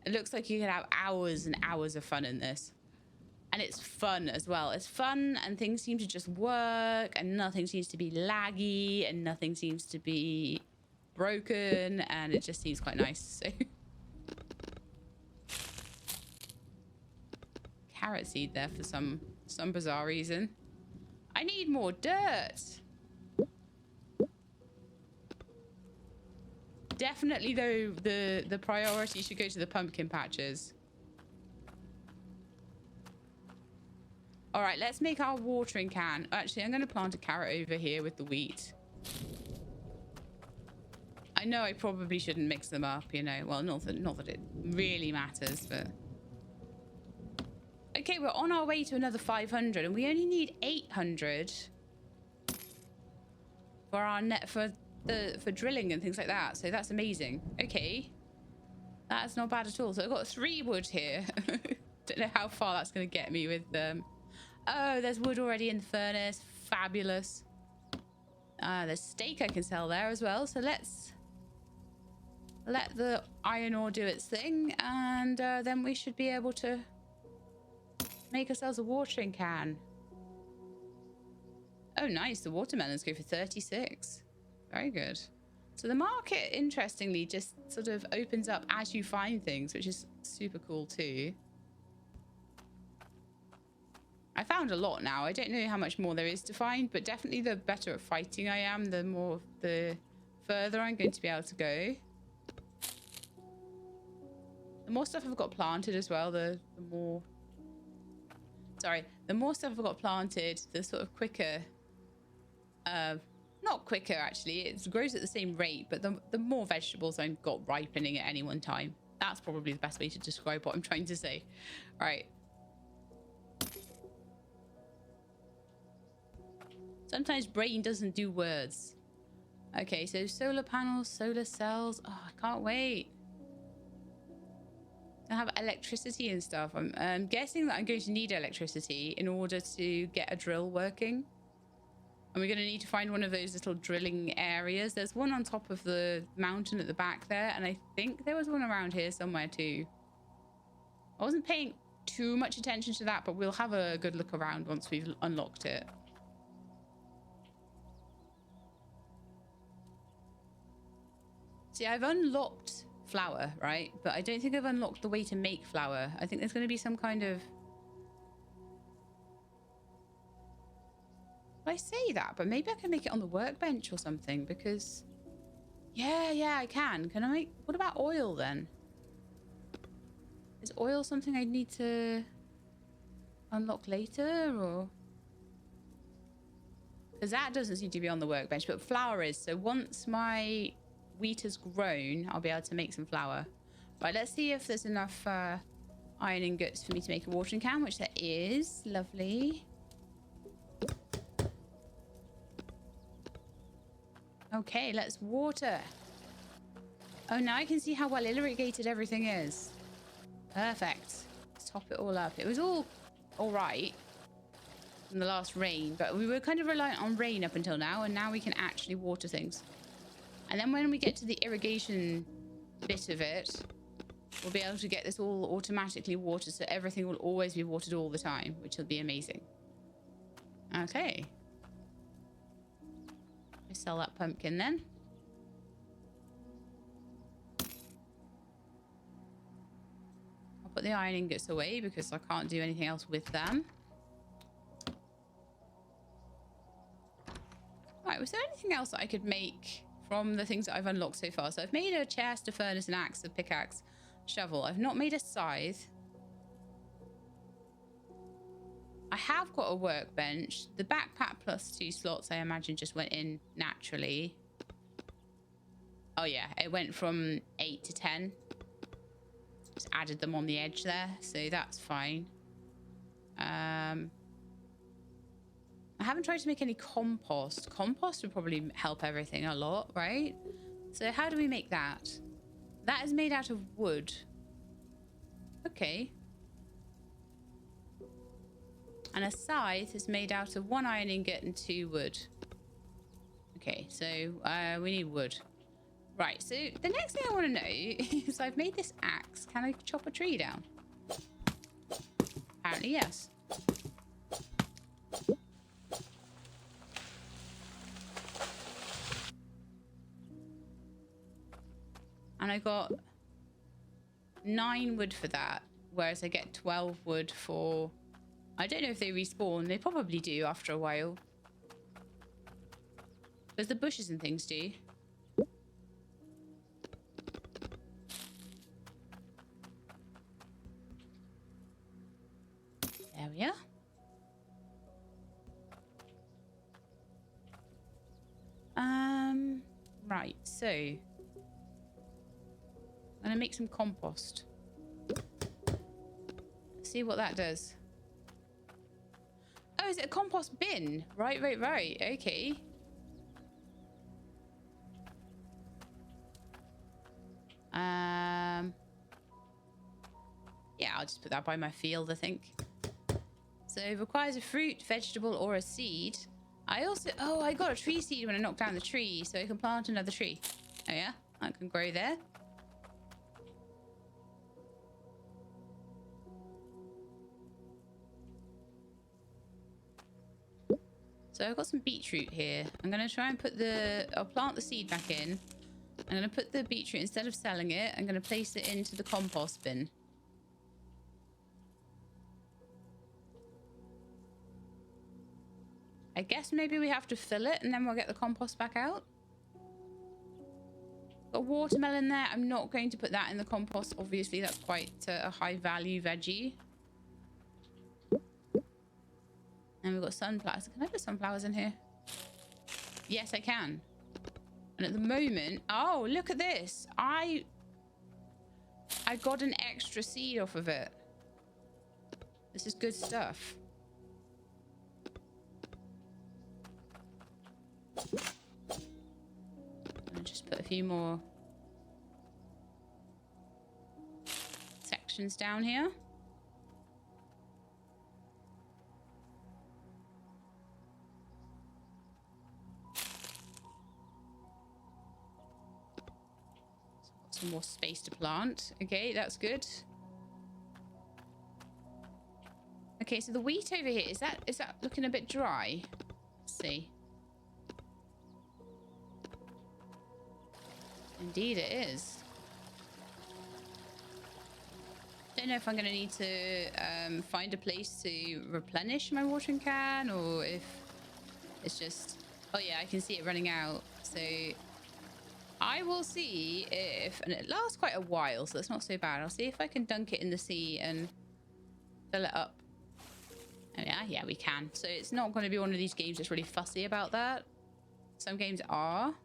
It looks like you could have hours and hours of fun in this. And it's fun as well. It's fun and things seem to just work and nothing seems to be laggy and nothing seems to be broken and it just seems quite nice. So carrot seed there for some bizarre reason. I need more dirt. Definitely though the priority should go to the pumpkin patches. All right, let's make our watering can. Actually, I'm going to plant a carrot over here with the wheat. I know I probably shouldn't mix them up, you know. Well, not that it really matters, but... Okay, we're on our way to another 500, and we only need 800 for our net for drilling and things like that. So that's amazing. Okay, that's not bad at all. So I've got 3 wood here. Don't know how far that's going to get me with Oh, there's wood already in the furnace. Fabulous. There's steak I can sell there as well. So let's let the iron ore do its thing. And then we should be able to make ourselves a watering can. Oh, nice. The watermelons go for 36. Very good. So the market, interestingly, just sort of opens up as you find things, which is super cool too. I found a lot now. I don't know how much more there is to find, but definitely the better at fighting I am, the further I'm going to be able to go. The more stuff I've got planted as well, the more... Sorry, the more stuff I've got planted, the sort of quicker... not quicker, actually. It grows at the same rate, but the more vegetables I've got ripening at any one time. That's probably the best way to describe what I'm trying to say. All right. Sometimes brain doesn't do words. Okay, so solar panels, solar cells. Oh, I can't wait. I have electricity and stuff. I'm guessing that I'm going to need electricity in order to get a drill working. And we're going to need to find one of those little drilling areas. There's one on top of the mountain at the back there. And I think there was one around here somewhere too. I wasn't paying too much attention to that, but we'll have a good look around once we've unlocked it. See, I've unlocked flour, right? But I don't think I've unlocked the way to make flour. I think there's going to be some kind of... I say that, but maybe I can make it on the workbench or something because... Yeah, I can. Can I make... What about oil then? Is oil something I need to unlock later or... Because that doesn't seem to be on the workbench, but flour is. So once my... wheat has grown, I'll be able to make some flour. Right, let's see if there's enough iron ingots for me to make a watering can, which there is. Lovely. Okay, let's water. Oh, now I can see how well irrigated everything is. Perfect. Let's top it all up. It was all right in the last rain, but we were kind of reliant on rain up until now, and now we can actually water things. And then when we get to the irrigation bit of it, we'll be able to get this all automatically watered, so everything will always be watered all the time, which will be amazing. Okay. Let's sell that pumpkin then. I'll put the iron ingots away because I can't do anything else with them. Right, was there anything else that I could make from the things that I've unlocked so far? So I've made a chest, a furnace, an axe, a pickaxe, shovel. I've not made a scythe. I have got a workbench. The backpack plus 2 slots, I imagine, just went in naturally. Oh yeah, it went from 8 to 10. Just added them on the edge there, so that's fine. I haven't tried to make any compost. Compost would probably help everything a lot, right? So how do we make that? That is made out of wood. Okay. And a scythe is made out of 1 iron ingot and 2 wood. Okay, so we need wood. Right, so the next thing I want to know is I've made this axe. Can I chop a tree down? Apparently, yes. And I got 9 wood for that, whereas I get 12 wood for... I don't know if they respawn. They probably do after a while. Because the bushes and things do. There we are. Right, so I'm gonna make some compost. See what that does. Oh, is it a compost bin? Right. Okay. Yeah, I'll just put that by my field, I think. So it requires a fruit, vegetable, or a seed. I also... Oh, I got a tree seed when I knocked down the tree, so I can plant another tree. Oh, yeah? That can grow there. So I've got some beetroot here. I'm going to try and put the... I'll plant the seed back in. I'm going to put the beetroot, instead of selling it, I'm going to place it into the compost bin. I guess maybe we have to fill it and then we'll get the compost back out. Got watermelon there. I'm not going to put that in the compost. Obviously, that's quite a high value veggie. And we've got sunflowers. Can I put sunflowers in here? Yes, I can. And at the moment... Oh, look at this. I got an extra seed off of it. This is good stuff. I'll just put a few more sections down here. Some more space to plant. Okay, that's good. Okay, so the wheat over here, is that looking a bit dry? Let's see. Indeed it is. Don't know if I'm going to need to find a place to replenish my watering can, or if it's just... Oh yeah, I can see it running out. So I will see if... And it lasts quite a while, so that's not so bad. I'll see if I can dunk it in the sea and fill it up. Oh yeah, yeah, we can. So it's not going to be one of these games that's really fussy about that. Some games are.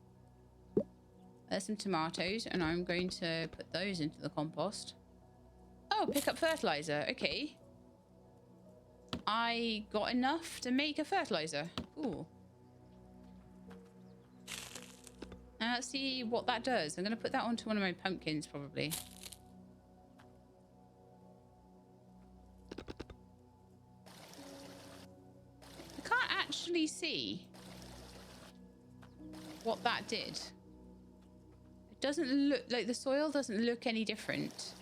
There's some tomatoes, and I'm going to put those into the compost. Oh, pick up fertilizer. Okay. I got enough to make a fertilizer. Ooh. Now let's see what that does. I'm going to put that onto one of my pumpkins, probably. I can't actually see what that did. Doesn't look like the soil doesn't look any different.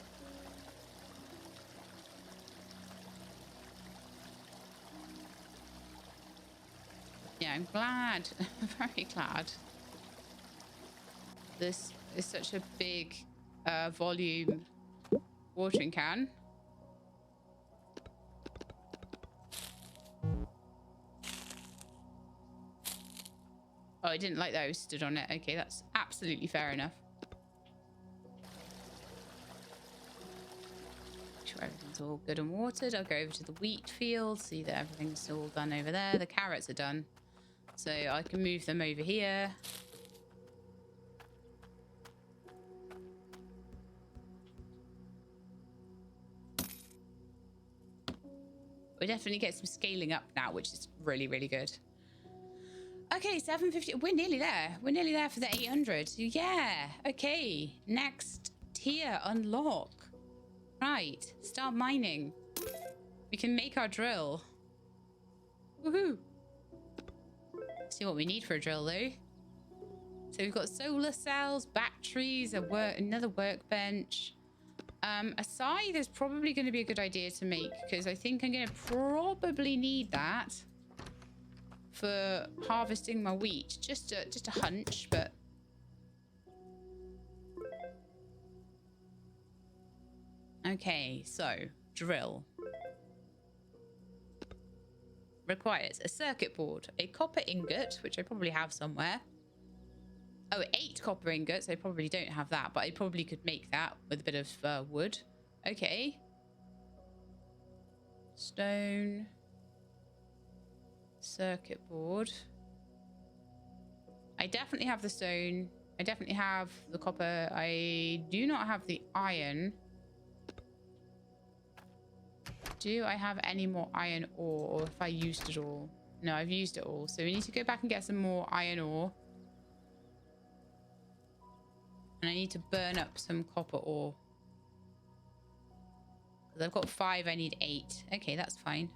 Yeah, I'm glad. I'm very glad. This is such a big volume watering can. Oh, I didn't like that I was stood on it. Okay, that's absolutely fair enough. Make sure everything's all good and watered. I'll go over to the wheat field, see that everything's all done over there. The carrots are done. So I can move them over here. We definitely get some scaling up now, which is really, really good. Okay, 750. We're nearly there. We're nearly there for the 800. Yeah. Okay. Next tier unlock. Right. Start mining. We can make our drill. Woohoo. See what we need for a drill, though. So we've got solar cells, batteries, another workbench. A scythe is probably going to be a good idea to make because I think I'm going to probably need that for harvesting my wheat. Just a hunch, but okay. So drill requires a circuit board, a copper ingot, which I probably have somewhere. Oh, 8 copper ingots. I probably don't have that, but I probably could make that with a bit of wood. Okay. Stone. Circuit board. I definitely have the stone. I definitely have the copper. I do not have the iron. Do I have any more iron ore, or if I used it all? No, I've used it all. So we need to go back and get some more iron ore. And I need to burn up some copper ore. Because I've got 5, I need 8. Okay, that's fine.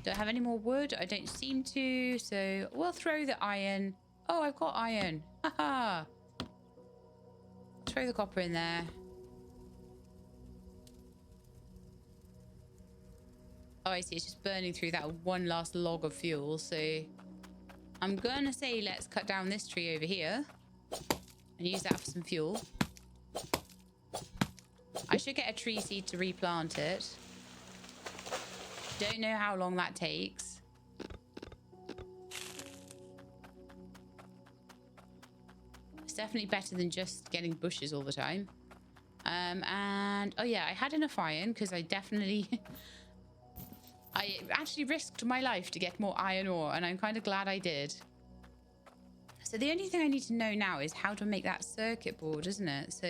Do I have any more wood? I don't seem to. So we'll throw the iron. Oh, I've got iron. Haha. Throw the copper in there. Oh, I see. It's just burning through that one last log of fuel. So I'm going to say let's cut down this tree over here. And use that for some fuel. I should get a tree seed to replant it. Don't know how long that takes. It's definitely better than just getting bushes all the time. And oh yeah, I had enough iron because I definitely I actually risked my life to get more iron ore, and I'm kind of glad I did. So the only thing I need to know now is how to make that circuit board, isn't it? So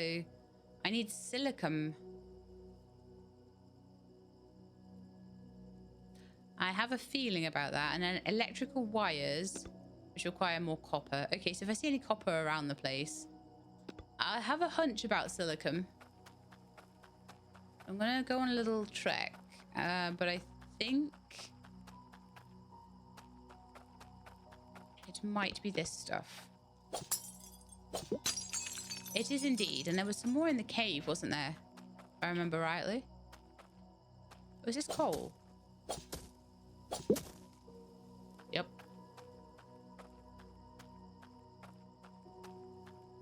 I need silicon. I have a feeling about that. And then electrical wires, which require more copper. Okay, so if I see any copper around the place, I have a hunch about silicon. I'm going to go on a little trek. But I think it might be this stuff. It is indeed. And there was some more in the cave, wasn't there? If I remember rightly. Was this coal? Yep.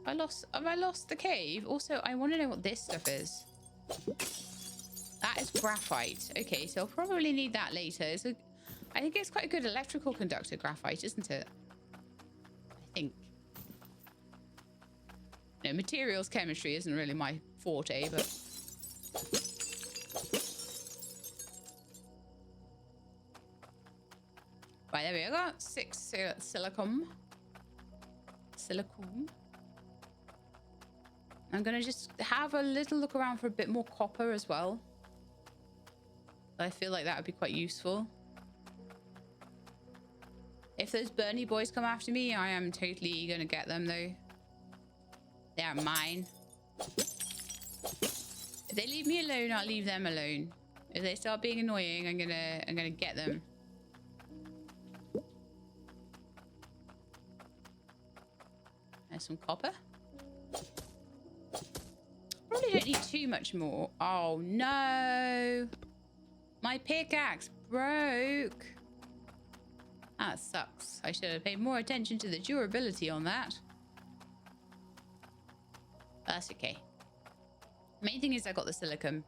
Have I lost the cave? Also, I want to know what this stuff is. That is graphite. Okay, so I'll probably need that later. So I think it's quite a good electrical conductor, graphite, isn't it? I think. No, materials chemistry isn't really my forte, but... Right, there we go. 6 silicon. Silicon. I'm going to just have a little look around for a bit more copper as well. I feel like that would be quite useful. If those Bernie boys come after me, I am totally going to get them, though. They are mine. If they leave me alone, I'll leave them alone. If they start being annoying, I'm gonna get them. There's some copper. Probably don't need too much more. Oh no! My pickaxe broke. That sucks. I should have paid more attention to the durability on that. That's okay. Main thing is I got the silicon.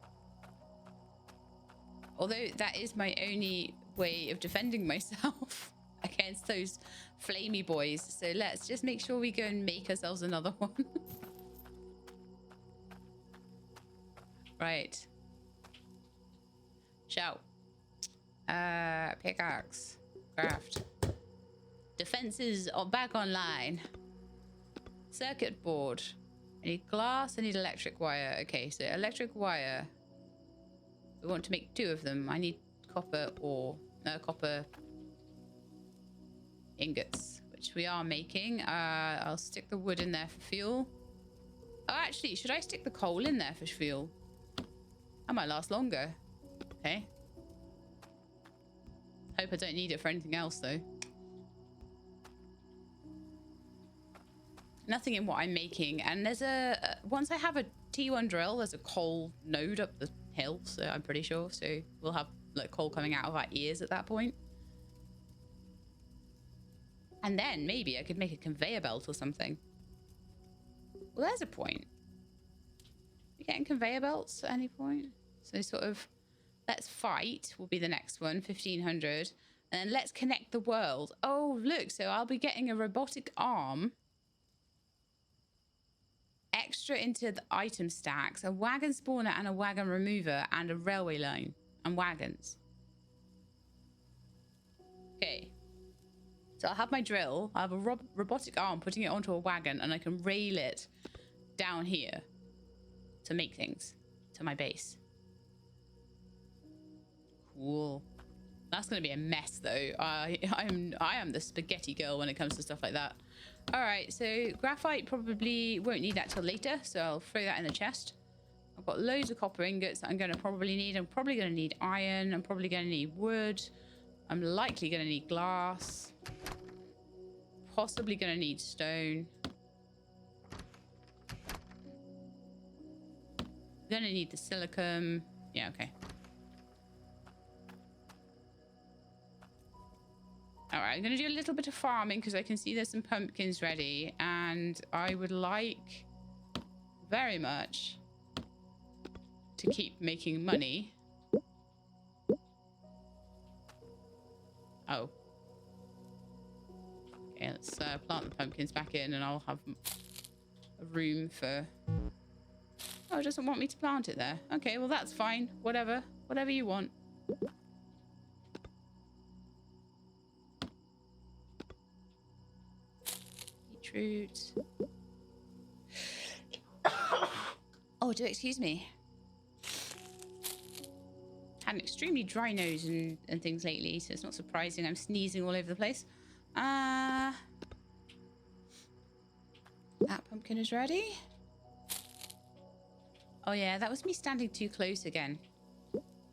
Although that is my only way of defending myself against those flamey boys. So let's just make sure we go and make ourselves another one. Right. Shout. Pickaxe. Craft. Defenses are back online. Circuit board. I need glass. I need electric wire. Okay, so electric wire. We want to make 2 of them. I need copper ore. Copper ingots, which we are making. I'll stick the wood in there for fuel. Oh, actually, should I stick the coal in there for fuel? That might last longer. Okay. Hope I don't need it for anything else, though. Nothing in what I'm making. And there's a... once I have a T1 drill, there's a coal node up the hill, so I'm pretty sure. So we'll have like coal coming out of our ears at that point. And then maybe I could make a conveyor belt or something. Well, there's a point. You getting conveyor belts at any point? So sort of, let's fight will be the next one, 1500. And then let's connect the world. Oh, look, so I'll be getting a robotic arm. Extra into the item stacks, a wagon spawner and a wagon remover and a railway line and wagons. Okay. So I'll have my drill. I'll have a robotic arm putting it onto a wagon and I can rail it down here to make things to my base. Cool. That's going to be a mess though. I am the spaghetti girl when it comes to stuff like that. All right, so graphite probably won't need that till later, so I'll throw that in the chest. I've got loads of copper ingots that I'm going to probably need. I'm probably going to need iron. I'm probably going to need wood. I'm likely going to need glass. Possibly going to need stone. Going to need the silicon. Yeah, okay. All right, I'm going to do a little bit of farming because I can see there's some pumpkins ready. And I would like very much to keep making money. Oh. Okay, let's plant the pumpkins back in and I'll have a room for... Oh, it doesn't want me to plant it there. Okay, well, that's fine. Whatever. Whatever you want. Beetroot. Oh, do excuse me. Had an extremely dry nose and things lately, so it's not surprising I'm sneezing all over the place. That pumpkin is ready. Oh yeah, that was me standing too close again.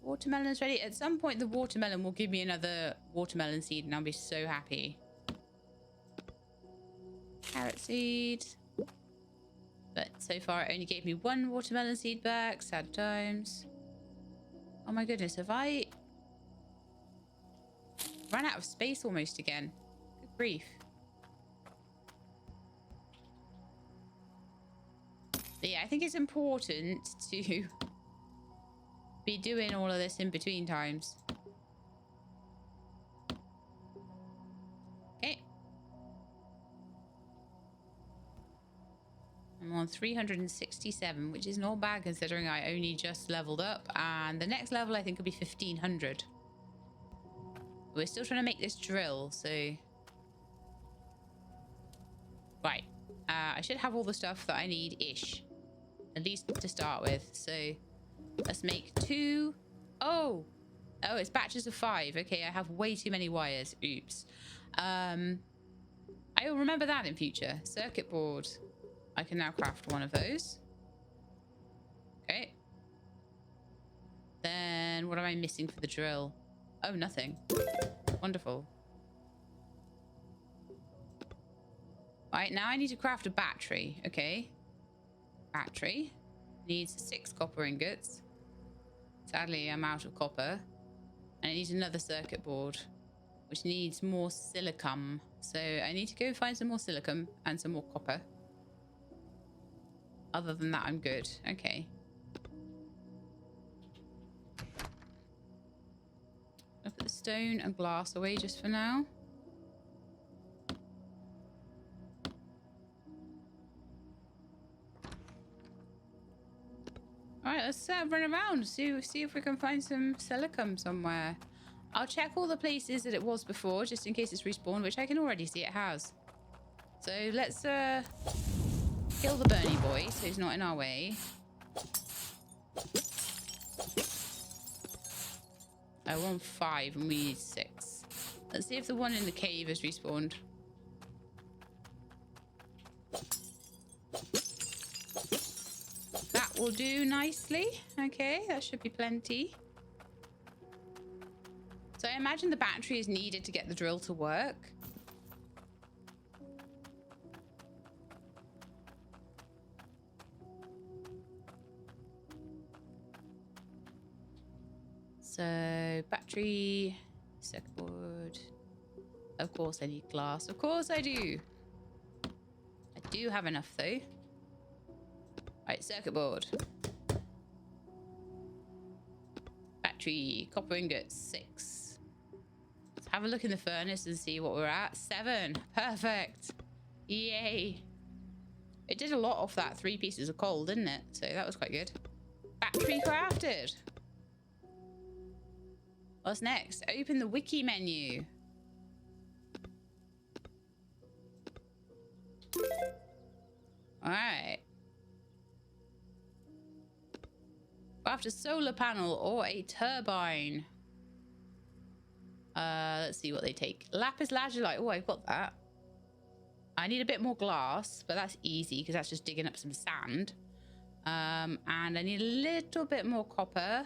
Watermelon is ready. At some point, the watermelon will give me another watermelon seed, and I'll be so happy. Carrot seed. But so far, it only gave me 1 watermelon seed back. Sad times. Oh my goodness, have I run out of space almost again? Good grief. But yeah, I think it's important to be doing all of this in between times. Okay. I'm on 367, which is not bad considering I only just leveled up. And the next level I think will be 1500. We're still trying to make this drill, so... Right. I should have all the stuff that I need-ish. At least to start with. So let's make 2. Oh, it's batches of 5. Okay, I have way too many wires. Oops. I will remember that in future. Circuit board. I can now craft 1 of those. Okay. Then what am I missing for the drill? Oh, nothing. Wonderful. Right, now I need to craft a battery. Okay. Battery needs 6 copper ingots. Sadly, I'm out of copper. And it needs another circuit board, which needs more silicon. So I need to go find some more silicon and some more copper. Other than that, I'm good. Okay. I'll put the stone and glass away just for now. All right, let's run around, see if we can find some silicum somewhere. I'll check all the places that it was before, just in case it's respawned, which I can already see it has. So let's kill the Bernie boy so he's not in our way. I want 5 and we need 6. Let's see if the one in the cave has respawned. That will do nicely. Okay, that should be plenty. So I imagine the battery is needed to get the drill to work. So battery, circuit board. Of course I need glass. Of course I do. I do have enough though. Right, circuit board. Battery, copper ingot, 6. Let's have a look in the furnace and see what we're at. 7. Perfect. Yay. It did a lot off that 3 pieces of coal, didn't it? So that was quite good. Battery crafted. What's next? Open the wiki menu. All right. Craft a solar panel or a turbine. Let's see what they take. Lapis lazuli. Oh, I've got that. I need a bit more glass, but that's easy because that's just digging up some sand. And I need a little bit more copper,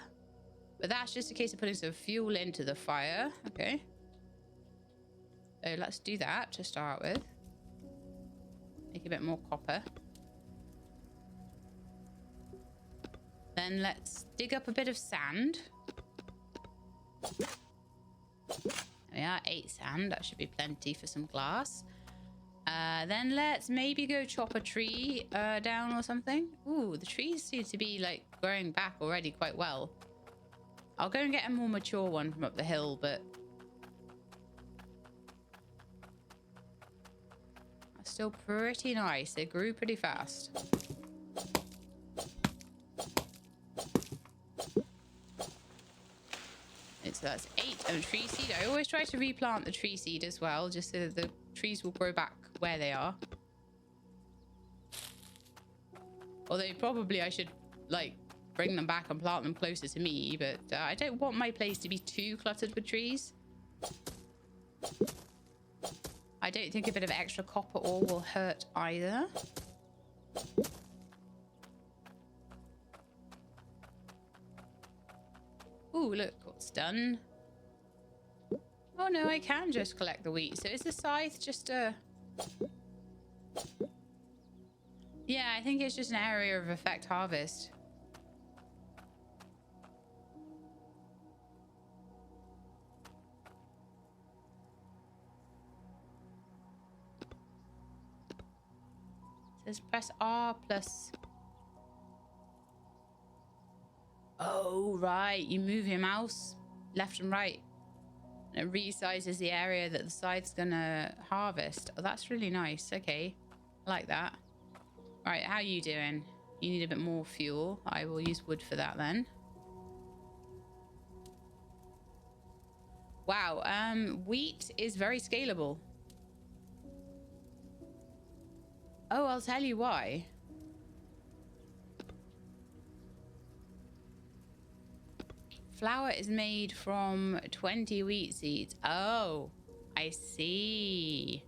but that's just a case of putting some fuel into the fire. Okay. So let's do that to start with. Make a bit more copper. Then let's dig up a bit of sand. There we are, 8 sand. That should be plenty for some glass. Then let's maybe go chop a tree down or something. Ooh, the trees seem to be like growing back already quite well. I'll go and get a more mature one from up the hill, but that's still pretty nice. They grew pretty fast. So that's 8 and tree seed. I always try to replant the tree seed as well, just so that the trees will grow back where they are. Although probably I should like bring them back and plant them closer to me, but I don't want my place to be too cluttered with trees. I don't think a bit of extra copper ore will hurt either. Ooh, look what's done. Oh no, I can just collect the wheat. So is the scythe just a... Yeah, I think it's just an area of effect harvest. It says press R plus... Oh, right. You move your mouse left and right. And it resizes the area that the scythe's gonna harvest. Oh, that's really nice. Okay. I like that. Right, how are you doing? You need a bit more fuel. I will use wood for that then. Wow, wheat is very scalable. Oh, I'll tell you why. Flour is made from 20 wheat seeds. Oh, I see.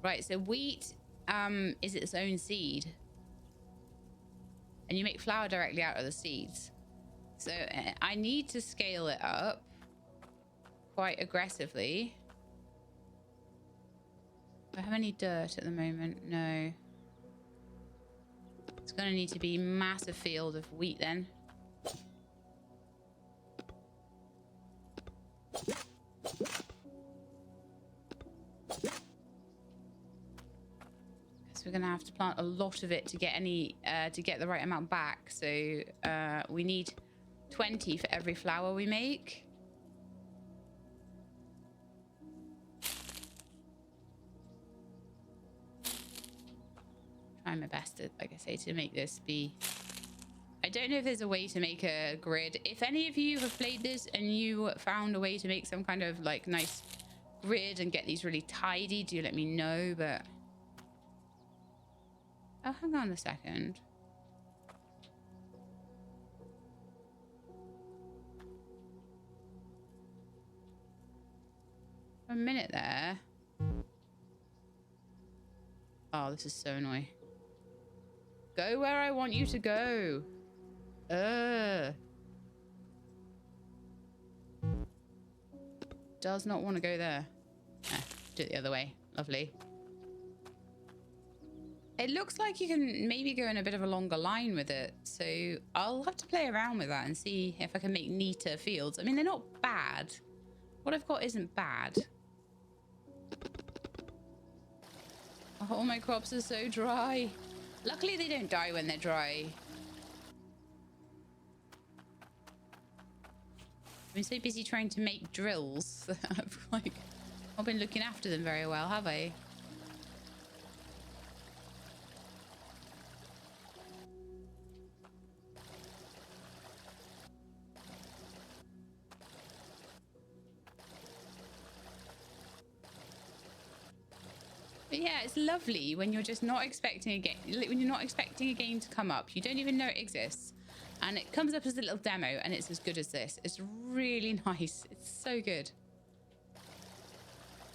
Right, so wheat is its own seed. And you make flour directly out of the seeds. So I need to scale it up quite aggressively. Do I have any dirt at the moment? No. It's going to need to be a massive field of wheat then. We're gonna have to plant a lot of it to get any to get the right amount back. So we need 20 for every flour we make. Trying my best to, like I say, to make this be don't know if there's a way to make a grid. If any of you have played this and you found a way to make some kind of like nice grid and get these really tidy, do let me know. But oh, hang on a second. For a minute there. Oh, this is so annoying. Go where I want you to go. Does not want to go there. Do it the other way. Lovely. It looks like you can maybe go in a bit of a longer line with it. So I'll have to play around with that and see if I can make neater fields. I mean, they're not bad. What I've got isn't bad. Oh, my crops are so dry. Luckily, they don't die when they're dry. I've been so busy trying to make drills that I've like not been looking after them very well, have I? But yeah, it's lovely when you're just not expecting a game. When you're not expecting a game to come up, you don't even know it exists, and it comes up as a little demo, and it's as good as this. It's really nice. It's so good.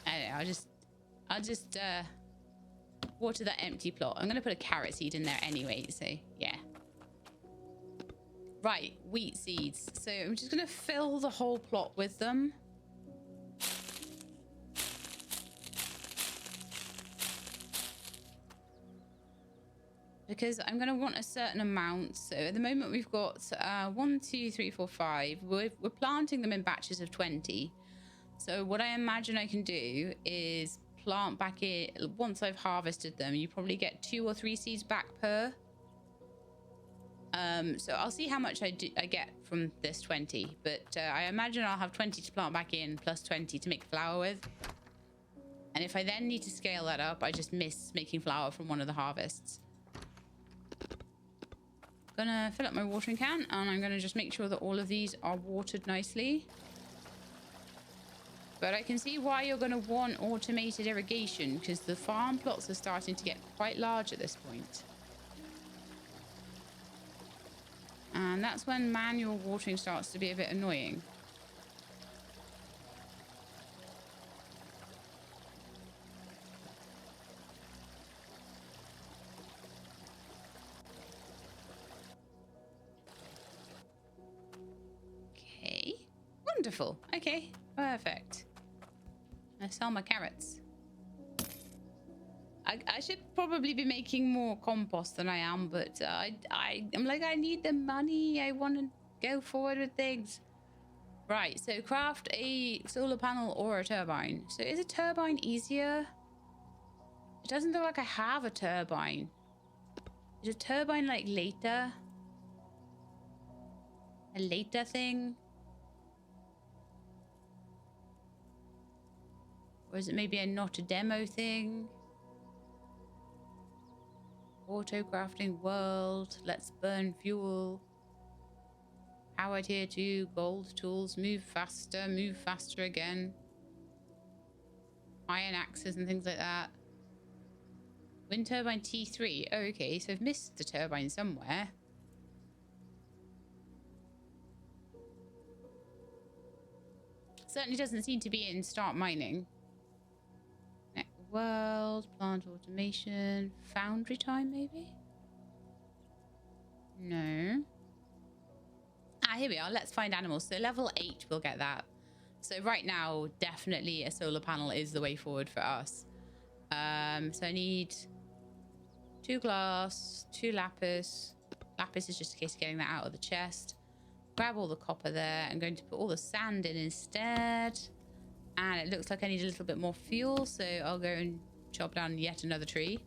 I don't know. I'll just water that empty plot. I'm gonna put a carrot seed in there anyway. So yeah. Right, wheat seeds. So I'm just gonna fill the whole plot with them. Because I'm going to want a certain amount. So at the moment we've got 1, 2, 3, 4, 5. We're planting them in batches of 20. So what I imagine I can do is plant back in. Once I've harvested them, you probably get 2 or 3 seeds back per. So I'll see how much I get from this 20. But I imagine I'll have 20 to plant back in plus 20 to make flour with. And if I then need to scale that up, I just miss making flour from one of the harvests. Gonna fill up my watering can, and I'm gonna just make sure that all of these are watered nicely. But I can see why you're gonna want automated irrigation, because the farm plots are starting to get quite large at this point. And that's when manual watering starts to be a bit annoying. Wonderful. Okay, perfect. I sell my carrots. I should probably be making more compost than I am, but I'm like, I need the money. I want to go forward with things. Right, so craft a solar panel or a turbine. So is a turbine easier? It doesn't look like I have a turbine. Is a turbine like later? A later thing? Or is it maybe a not a demo thing? Auto crafting world. Let's burn fuel. Power tier 2. Gold tools. Move faster again. Iron axes and things like that. Wind turbine T3. Oh, okay, so I've missed the turbine somewhere. Certainly doesn't seem to be in start mining. World, plant automation, foundry time maybe? No. Ah, here we are. Let's find animals. So level 8, we'll get that. So right now, definitely a solar panel is the way forward for us. So I need 2 glass, 2 lapis. Lapis is just a case of getting that out of the chest. Grab all the copper there. I'm going to put all the sand in instead. And it looks like I need a little bit more fuel, so I'll go and chop down yet another tree.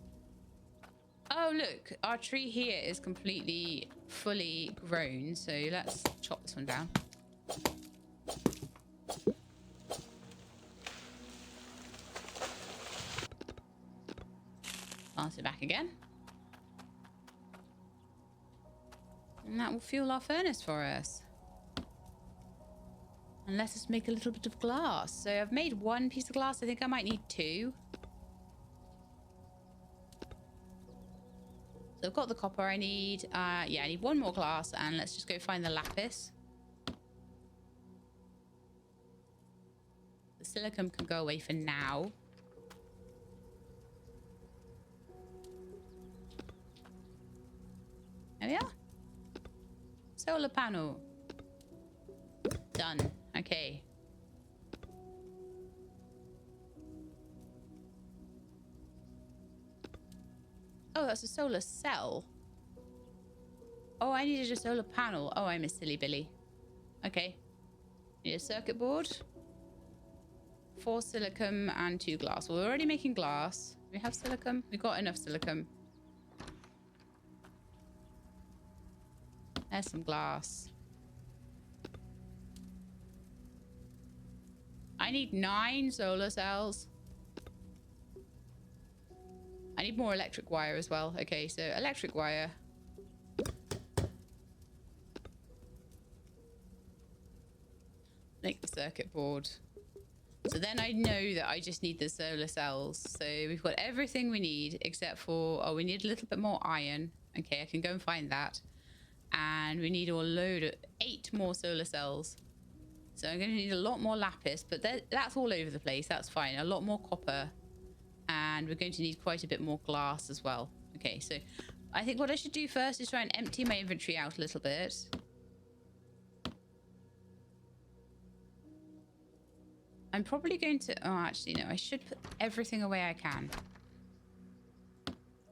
Oh, look, our tree here is completely fully grown, so let's chop this one down. Plant it back again. And that will fuel our furnace for us. And let us make a little bit of glass. So I've made one piece of glass. I think I might need two. So I've got the copper I need. Yeah, I need one more glass. And let's just go find the lapis. The silicon can go away for now. There we are. Solar panel. Done. Okay. Oh, that's a solar cell. Oh, I needed a solar panel. Oh, I'm a silly Billy. Okay. Need a circuit board. 4 silicon and 2 glass. Well, we're already making glass. Do we have silicon? We've got enough silicon. There's some glass. I need 9 solar cells. I need more electric wire as well. Okay, so electric wire. Make the circuit board. So then I know that I just need the solar cells. So we've got everything we need except for... Oh, we need a little bit more iron. Okay, I can go and find that. And we need a load of 8 more solar cells. So I'm going to need a lot more lapis, but that's all over the place. That's fine. A lot more copper. And we're going to need quite a bit more glass as well. Okay, so I think what I should do first is try and empty my inventory out a little bit. I'm probably going to... Oh, actually, no. I should put everything away I can.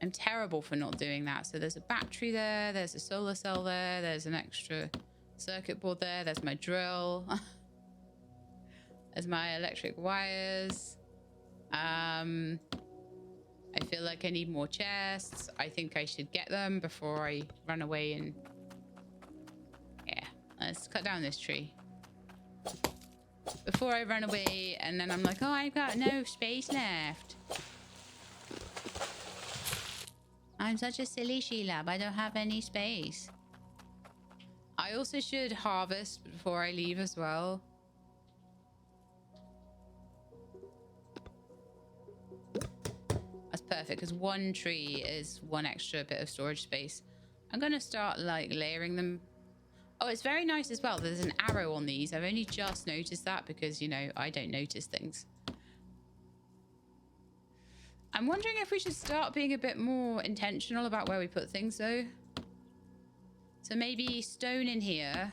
I'm terrible for not doing that. So there's a battery there. There's a solar cell there. There's an extra circuit board there. There's my drill. There's my electric wires. I feel like I need more chests. I think I should get them before I run away and... Yeah, let's cut down this tree. Before I run away and then I'm like, oh, I've got no space left. I'm such a silly Shelab. I don't have any space. I also should harvest before I leave as well. That's perfect because 1 tree is 1 extra bit of storage space. I'm going to start like layering them. Oh, it's very nice as well. There's an arrow on these. I've only just noticed that because, you know, I don't notice things. I'm wondering if we should start being a bit more intentional about where we put things, though. So maybe stone in here.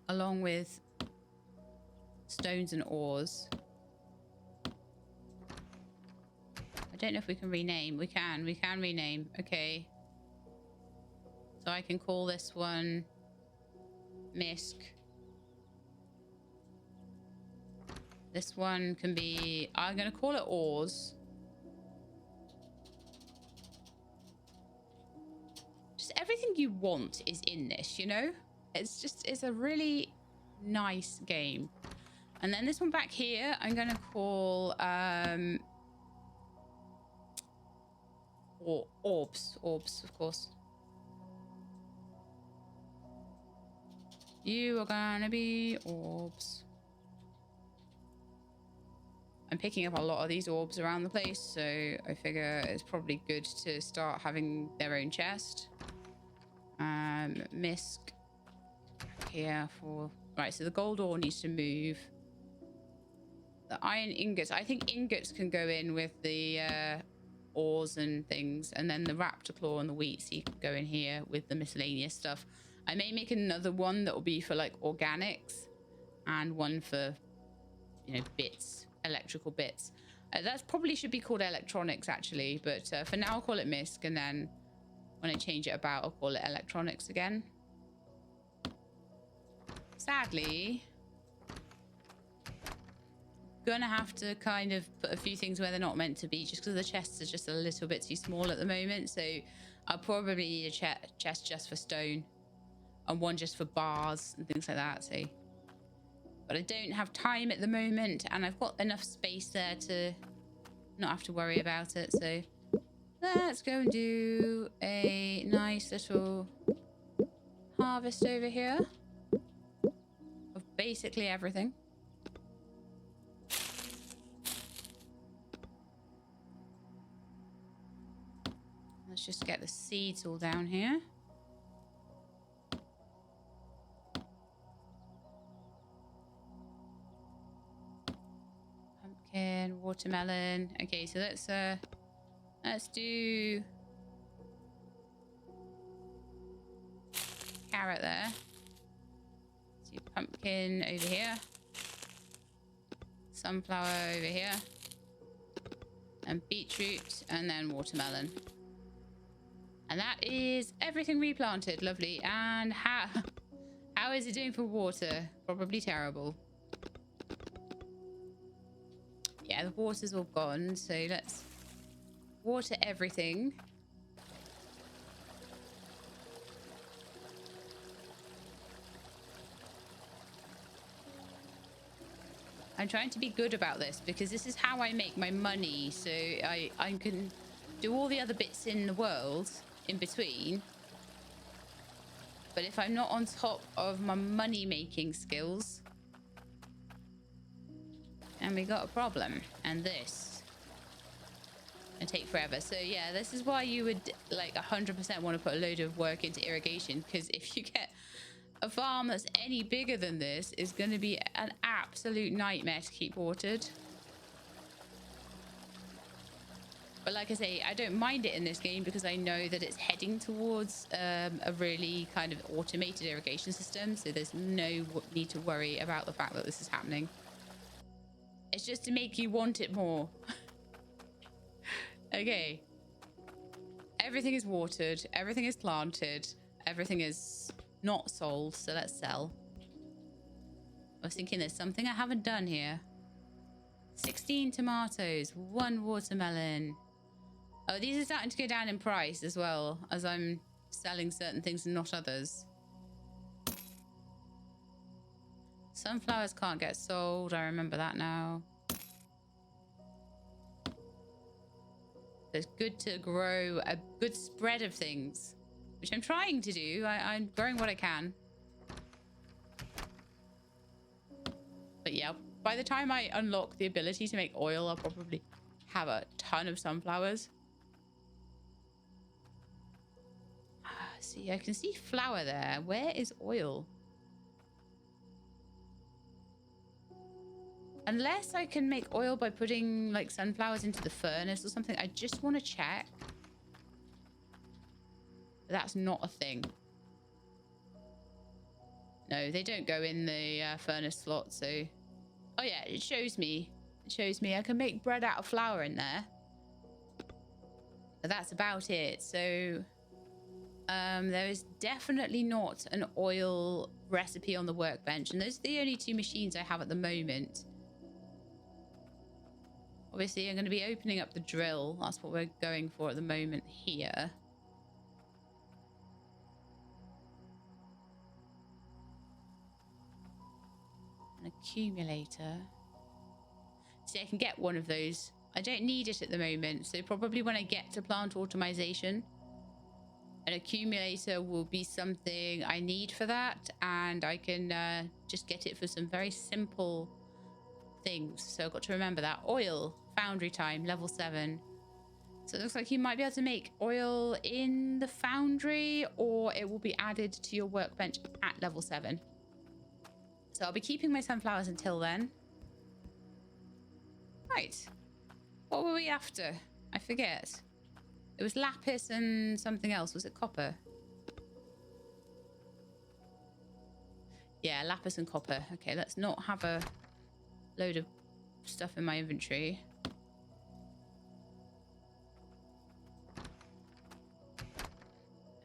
Along with stones and ores. I don't know if we can rename. We can rename. Okay. So I can call this one Misk. This one can be... I'm going to call it ores. Just everything you want is in this, you know? It's a really nice game. And then this one back here, I'm going to call... or orbs, of course. You are gonna be orbs. I'm picking up a lot of these orbs around the place, so I figure it's probably good to start having their own chest. Misk here for... Right, so the gold ore needs to move. The iron ingots. I think ingots can go in with the ores and things, and then the raptor claw and the wheat seed can go in here with the miscellaneous stuff. I may make another one that will be for like organics and one for, you know, bits, electrical bits. That probably should be called electronics actually, but for now I'll call it Misk, and then when I change it about I'll call it electronics again. Sadly, gonna have to kind of put a few things where they're not meant to be just because the chests are just a little bit too small at the moment. So I'll probably need a chest just for stone and one just for bars and things like that. So But I don't have time at the moment, and I've got enough space there to not have to worry about it. So let's go and do a nice little harvest over here of basically everything. Let's just get the seeds all down here. Pumpkin, watermelon. Okay, so let's do carrot there. Let's do pumpkin over here. Sunflower over here. And beetroot, and then watermelon. And that is everything replanted. Lovely. And how is it doing for water? Probably terrible. Yeah, the water's all gone. So let's water everything. I'm trying to be good about this because this is how I make my money. So I can do all the other bits in the world in between. But if I'm not on top of my money making skills, and we got a problem. And this and take forever. So yeah, this is why you would like 100% want to put a load of work into irrigation, because if you get a farm that's any bigger than this, is going to be an absolute nightmare to keep watered. But like I say, I don't mind it in this game because I know that it's heading towards a really kind of automated irrigation system. So there's no need to worry about the fact that this is happening. It's just to make you want it more. Okay. Everything is watered. Everything is planted. Everything is not sold. So let's sell. I was thinking there's something I haven't done here. 16 tomatoes. 1 watermelon. Oh, these are starting to go down in price as well as I'm selling certain things and not others. Sunflowers can't get sold. I remember that now. It's good to grow a good spread of things, which I'm trying to do. I'm growing what I can. But yeah, by the time I unlock the ability to make oil, I'll probably have a ton of sunflowers. See, I can see flour there. Where is oil? Unless I can make oil by putting like sunflowers into the furnace or something. I just want to check. But that's not a thing. No, they don't go in the furnace slot. So, oh yeah, it shows me. It shows me I can make bread out of flour in there. But that's about it. So there is definitely not an oil recipe on the workbench. And those are the only 2 machines I have at the moment. Obviously, I'm going to be opening up the drill. That's what we're going for at the moment here. An accumulator. See, I can get one of those. I don't need it at the moment. So probably when I get to plant automation, an accumulator will be something I need for that. And I can just get it for some very simple things. So I've got to remember that. Oil, foundry time, level 7. So it looks like you might be able to make oil in the foundry, or it will be added to your workbench at level 7. So I'll be keeping my sunflowers until then. Right. What were we after? I forget. It was lapis and something else. Was it copper? Yeah, lapis and copper. Okay, let's not have a load of stuff in my inventory.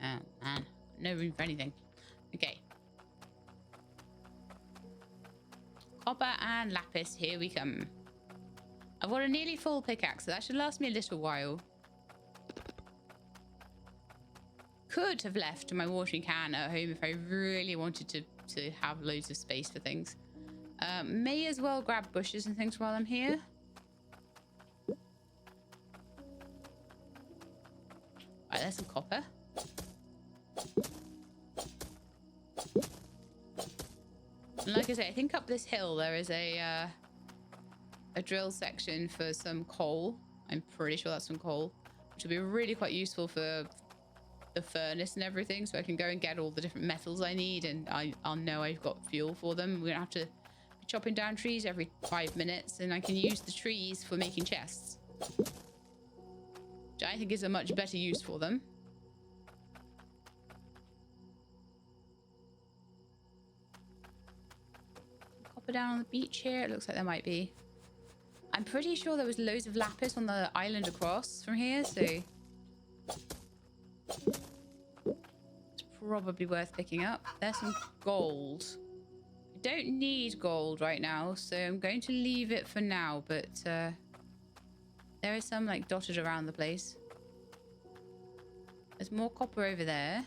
Oh man, no room for anything. Okay. Copper and lapis, here we come. I've got a nearly full pickaxe, so that should last me a little while. Could have left my watering can at home if I really wanted to have loads of space for things. May as well grab bushes and things while I'm here. Right, there's some copper. And like I say, I think up this hill there is a drill section for some coal. I'm pretty sure that's some coal, which will be really quite useful for the furnace and everything, so I can go and get all the different metals I need, and I'll know I've got fuel for them. We're gonna have to be chopping down trees every 5 minutes, and I can use the trees for making chests, which I think is a much better use for them. Copper down on the beach here. It looks like there might be. I'm pretty sure there was loads of lapis on the island across from here, so it's probably worth picking up. There's some gold. I don't need gold right now, so I'm going to leave it for now, but there is some like dotted around the place. There's more copper over there.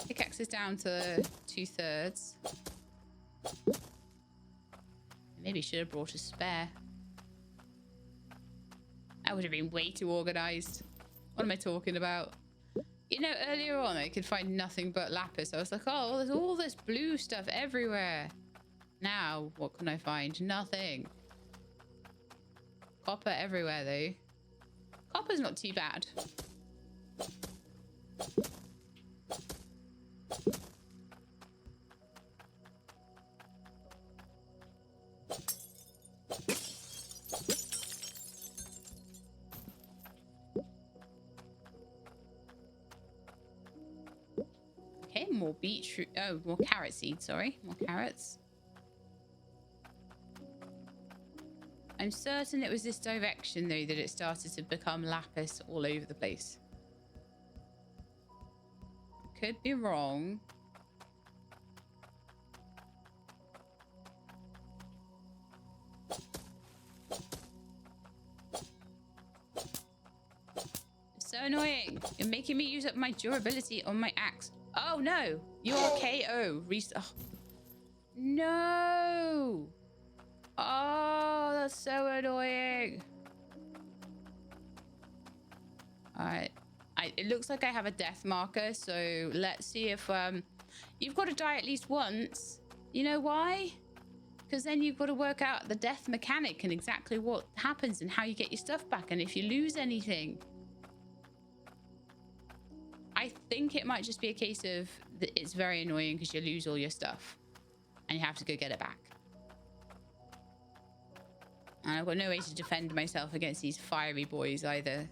Pickaxe is down to 2/3. Maybe should have brought a spare. I would have been way too organized. What am I talking about? You know, earlier on I could find nothing but lapis. I was like, oh, well, there's all this blue stuff everywhere. Now, what can I find? Nothing. Copper everywhere, though. Copper's not too bad. Okay, more beetroot. Oh, more carrot seeds, sorry. More carrots. I'm certain it was this direction, though, that it started to become lapis all over the place. Could be wrong. It's so annoying. You're making me use up my durability on my axe. Oh, no. You are KO. Oh. No. Oh, that's so annoying. All right. It looks like I have a death marker, so let's see if you've got to die at least once. You know why? Because then you've got to work out the death mechanic and exactly what happens and how you get your stuff back and if you lose anything. I think it might just be a case of it's very annoying because you lose all your stuff and you have to go get it back. And I've got no way to defend myself against these fiery boys either.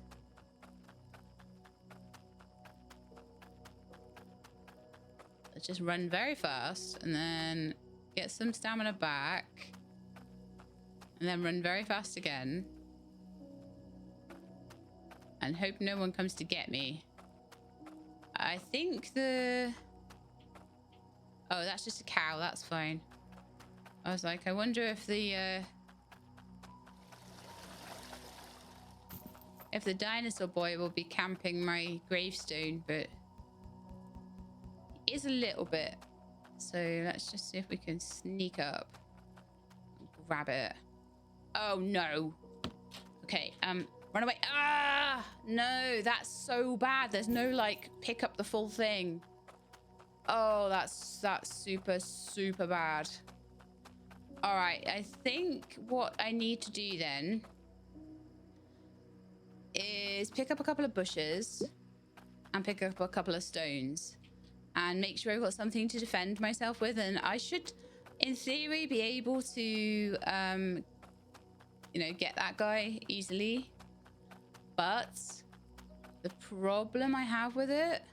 Let's just run very fast and then get some stamina back. And then run very fast again. And hope no one comes to get me. I think the... Oh, that's just a cow. That's fine. I was like, I wonder if the... If the dinosaur boy will be camping my gravestone, but he is a little bit. So let's just see if we can sneak up and grab it. Oh no. Okay, run away. Ah, no, that's so bad. There's no like pick up the full thing. Oh, that's super, super bad. All right, I think what I need to do then is pick up a couple of bushes and pick up a couple of stones and make sure I've got something to defend myself with, and I should in theory be able to you know, get that guy easily. But the problem I have with it,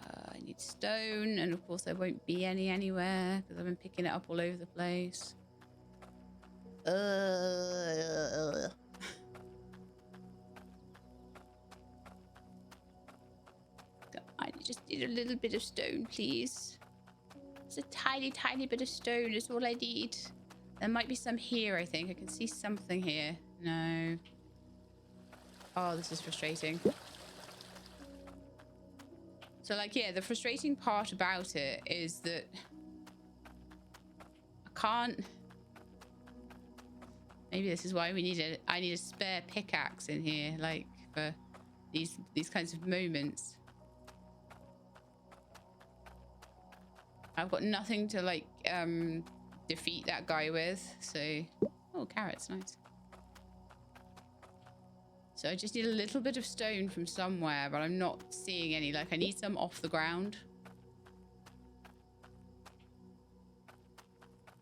I need stone, and of course there won't be any anywhere because I've been picking it up all over the place. I just need a little bit of stone, please. It's a tiny, tiny bit of stone is all I need. There might be some here, I think. I can see something here. No. Oh, this is frustrating. So, like, yeah, the frustrating part about it is that I can't... Maybe this is why we need I need a spare pickaxe in here, like, for these kinds of moments. I've got nothing to, like, defeat that guy with, so... Oh, carrots, nice. So I just need a little bit of stone from somewhere, but I'm not seeing any. Like, I need some off the ground.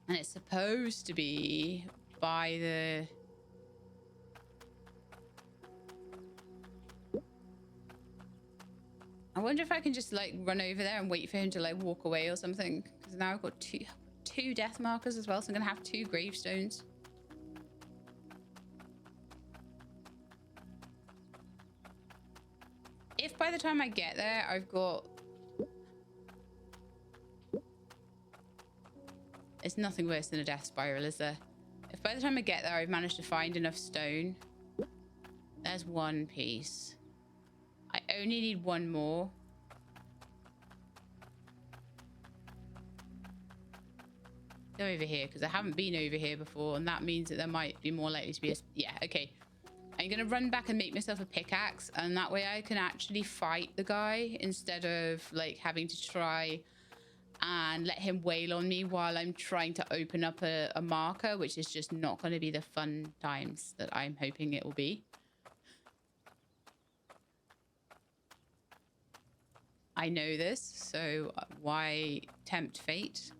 And it's supposed to be by the... I wonder if I can just, like, run over there and wait for him to, like, walk away or something. Because now I've got two death markers as well, so I'm going to have 2 gravestones. If by the time I get there, I've got... It's nothing worse than a death spiral, is there? If by the time I get there, I've managed to find enough stone... There's 1 piece. I only need 1 more. Go over here, because I haven't been over here before, and that means that there might be more likely to be a... Yeah, okay. I'm going to run back and make myself a pickaxe, and that way I can actually fight the guy instead of, like, having to try and let him wail on me while I'm trying to open up a marker, which is just not going to be the fun times that I'm hoping it will be. I know this, so why tempt fate?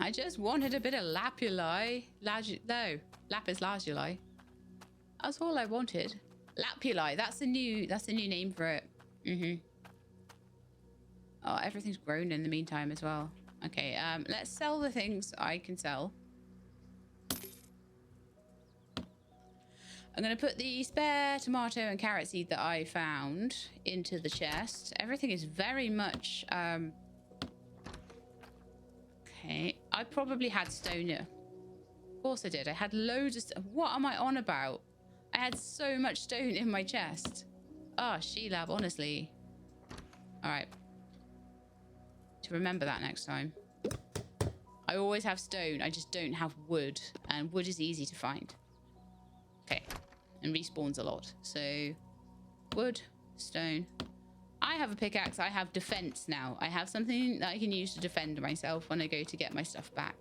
I just wanted a bit of lapis lazuli. That's all I wanted. Lapuli, that's the new name for it. Oh, everything's grown in the meantime as well. Okay, let's sell the things I can sell. I'm going to put the spare tomato and carrot seed that I found into the chest. Everything is very much... Okay, I probably had stone. Of course I did. I had loads of... What am I on about? I had so much stone in my chest. Oh, SheLab, honestly. All right. To remember that next time. I always have stone. I just don't have wood. And wood is easy to find. Okay. And respawns a lot. So, wood, stone. I have a pickaxe. I have defense now. I have something that I can use to defend myself when I go to get my stuff back.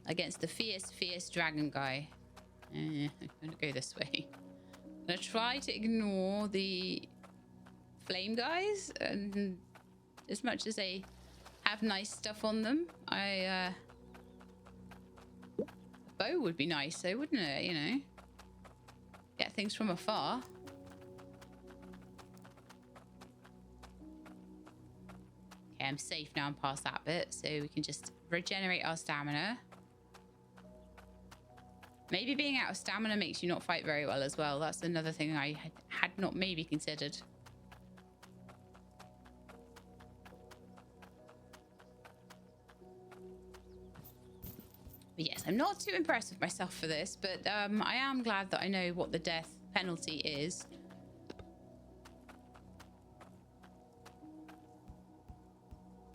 Against the fierce dragon guy. I'm going to go this way. I'm going to try to ignore the flame guys. And as much as they have nice stuff on them, a bow would be nice though, wouldn't it? You know? Get things from afar. Okay, I'm safe now. I'm past that bit, so we can just regenerate our stamina. Maybe being out of stamina makes you not fight very well as well. That's another thing I had not maybe considered. But yes, I'm not too impressed with myself for this, but I am glad that I know what the death penalty is.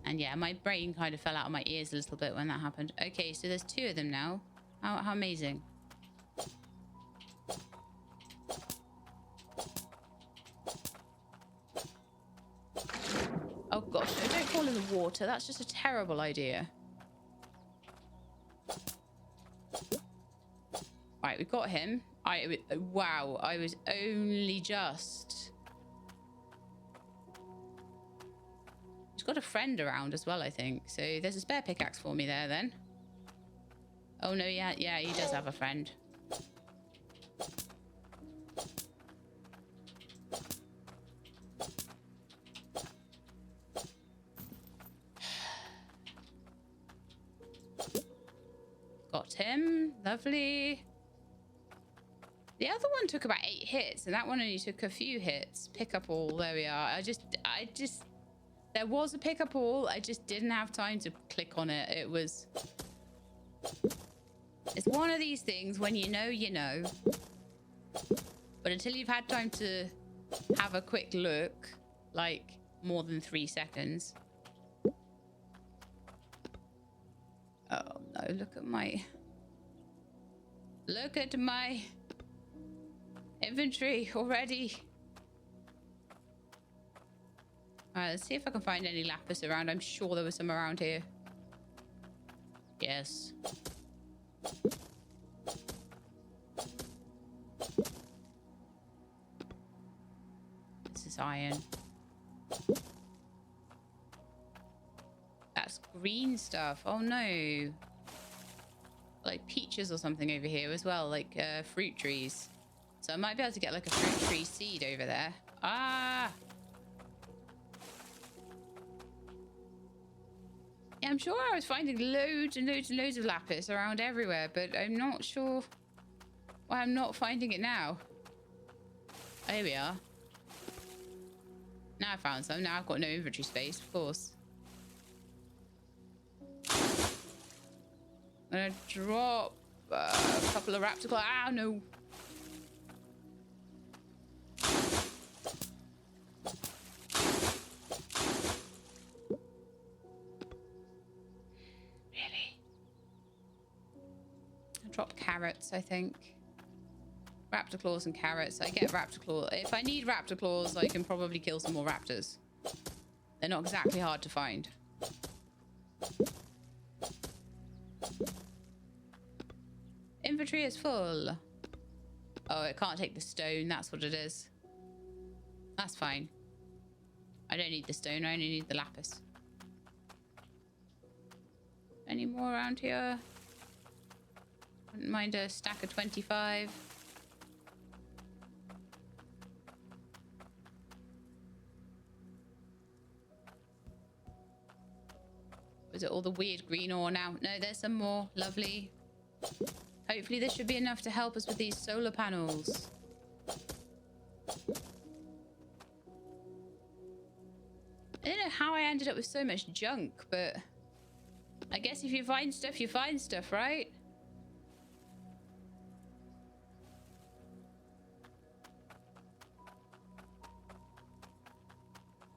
And yeah, my brain kind of fell out of my ears a little bit when that happened. Okay, so there's 2 of them now. How amazing. Oh gosh, no, don't fall in the water. That's just a terrible idea. Right, we got him. Wow, I was only just... He's got a friend around as well, I think. So there's a spare pickaxe for me there, then. Oh, no, yeah, he does have a friend. Got him. Lovely. The other one took about 8 hits, and that one only took a few hits. Pick up all. There we are. I just... There was a pickup all. I just didn't have time to click on it. It's one of these things when you know, you know. But until you've had time to have a quick look, like more than 3 seconds. Oh no, look at my inventory already. Alright, let's see if I can find any lapis around. I'm sure there was some around here. Yes. This is iron. That's green stuff. Oh no. Like peaches or something over here as well, like fruit trees. So I might be able to get like a fruit tree seed over there. Ah! Yeah, I'm sure I was finding loads and loads and loads of lapis around everywhere, but I'm not sure why I'm not finding it now. Oh, here we are. Now I found some. Now I've got no inventory space, of course. I'm gonna drop a couple of raptor claws. Ah, no. Really? I'll drop carrots, I think. Raptor claws and carrots. I get raptor claws. If I need raptor claws, I can probably kill some more raptors. They're not exactly hard to find. Inventory is full. Oh, it can't take the stone. That's what it is. That's fine. I don't need the stone. I only need the lapis. Any more around here? Wouldn't mind a stack of 25. Was it all the weird green ore now? No, there's some more. Lovely. Hopefully this should be enough to help us with these solar panels. I don't know how I ended up with so much junk, but I guess if you find stuff, you find stuff, right?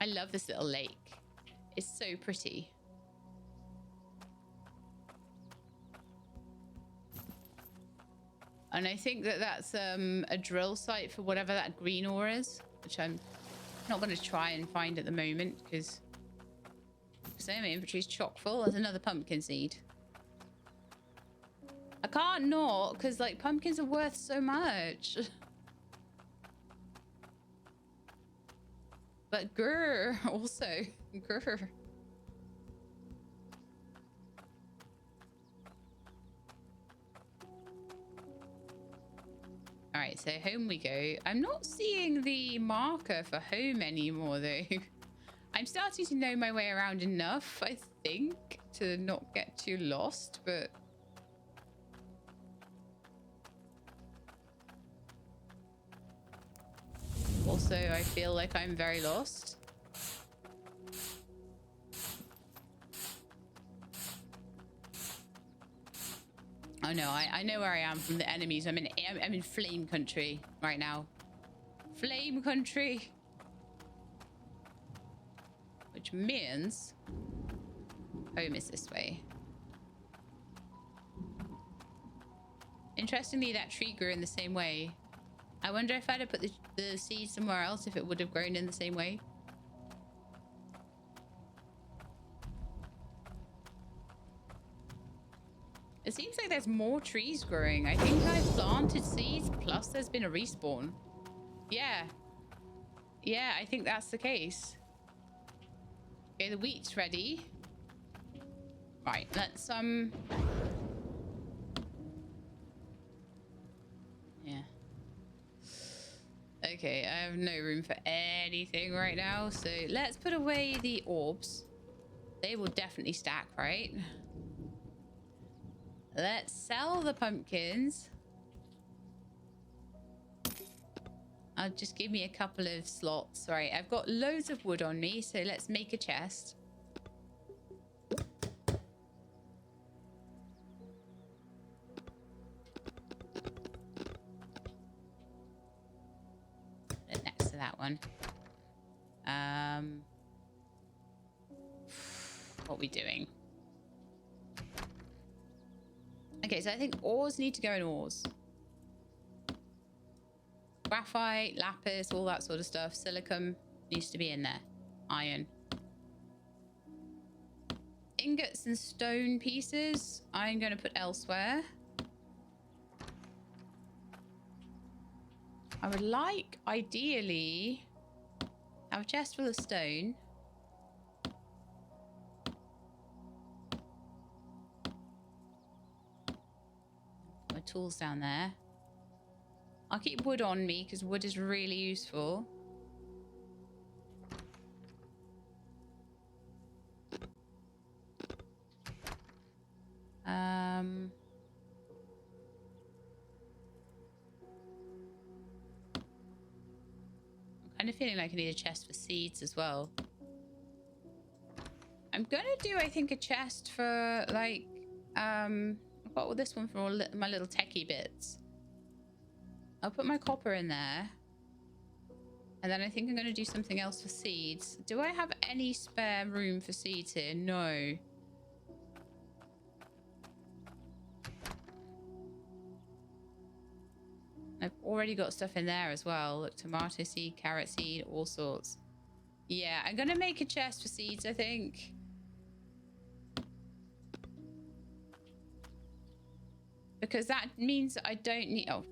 I love this little lake. It's so pretty. And I think that that's a drill site for whatever that green ore is, which I'm not going to try and find at the moment because my inventory's chock full. There's another pumpkin seed. I can't not because like pumpkins are worth so much. But grr also. Grr. All right, so home we go. I'm not seeing the marker for home anymore, though. I'm starting to know my way around enough, I think, to not get too lost, but... Also, I feel like I'm very lost. Oh no, I know where I am from the enemies. I'm in flame country right now. Flame country. Which means home is this way. Interestingly, that tree grew in the same way. I wonder if I'd have put the seed somewhere else, if it would have grown in the same way. It seems like there's more trees growing. I think I've planted seeds, plus there's been a respawn. Yeah. Yeah, I think that's the case. Okay, the wheat's ready. Right, let's, yeah. Okay, I have no room for anything right now, so let's put away the orbs. They will definitely stack, right? Let's sell the pumpkins. I'll just give me a couple of slots. Right, I've got loads of wood on me, so let's make a chest. Put it next to that one. What are we doing? Okay, so I think ores need to go in ores. Graphite, lapis, all that sort of stuff. Silicon needs to be in there. Iron. Ingots and stone pieces, I'm going to put elsewhere. I would like, ideally, have a chest full of stone. My tools down there. I'll keep wood on me because wood is really useful. I'm kind of feeling like I need a chest for seeds as well. I'm gonna do, I think, a chest for like I've got this one for all my little techie bits. I'll put my copper in there. And then I think I'm going to do something else for seeds. Do I have any spare room for seeds here? No. I've already got stuff in there as well. Look, tomato seed, carrot seed, all sorts. Yeah, I'm going to make a chest for seeds, I think. Because that means I don't need... Oh,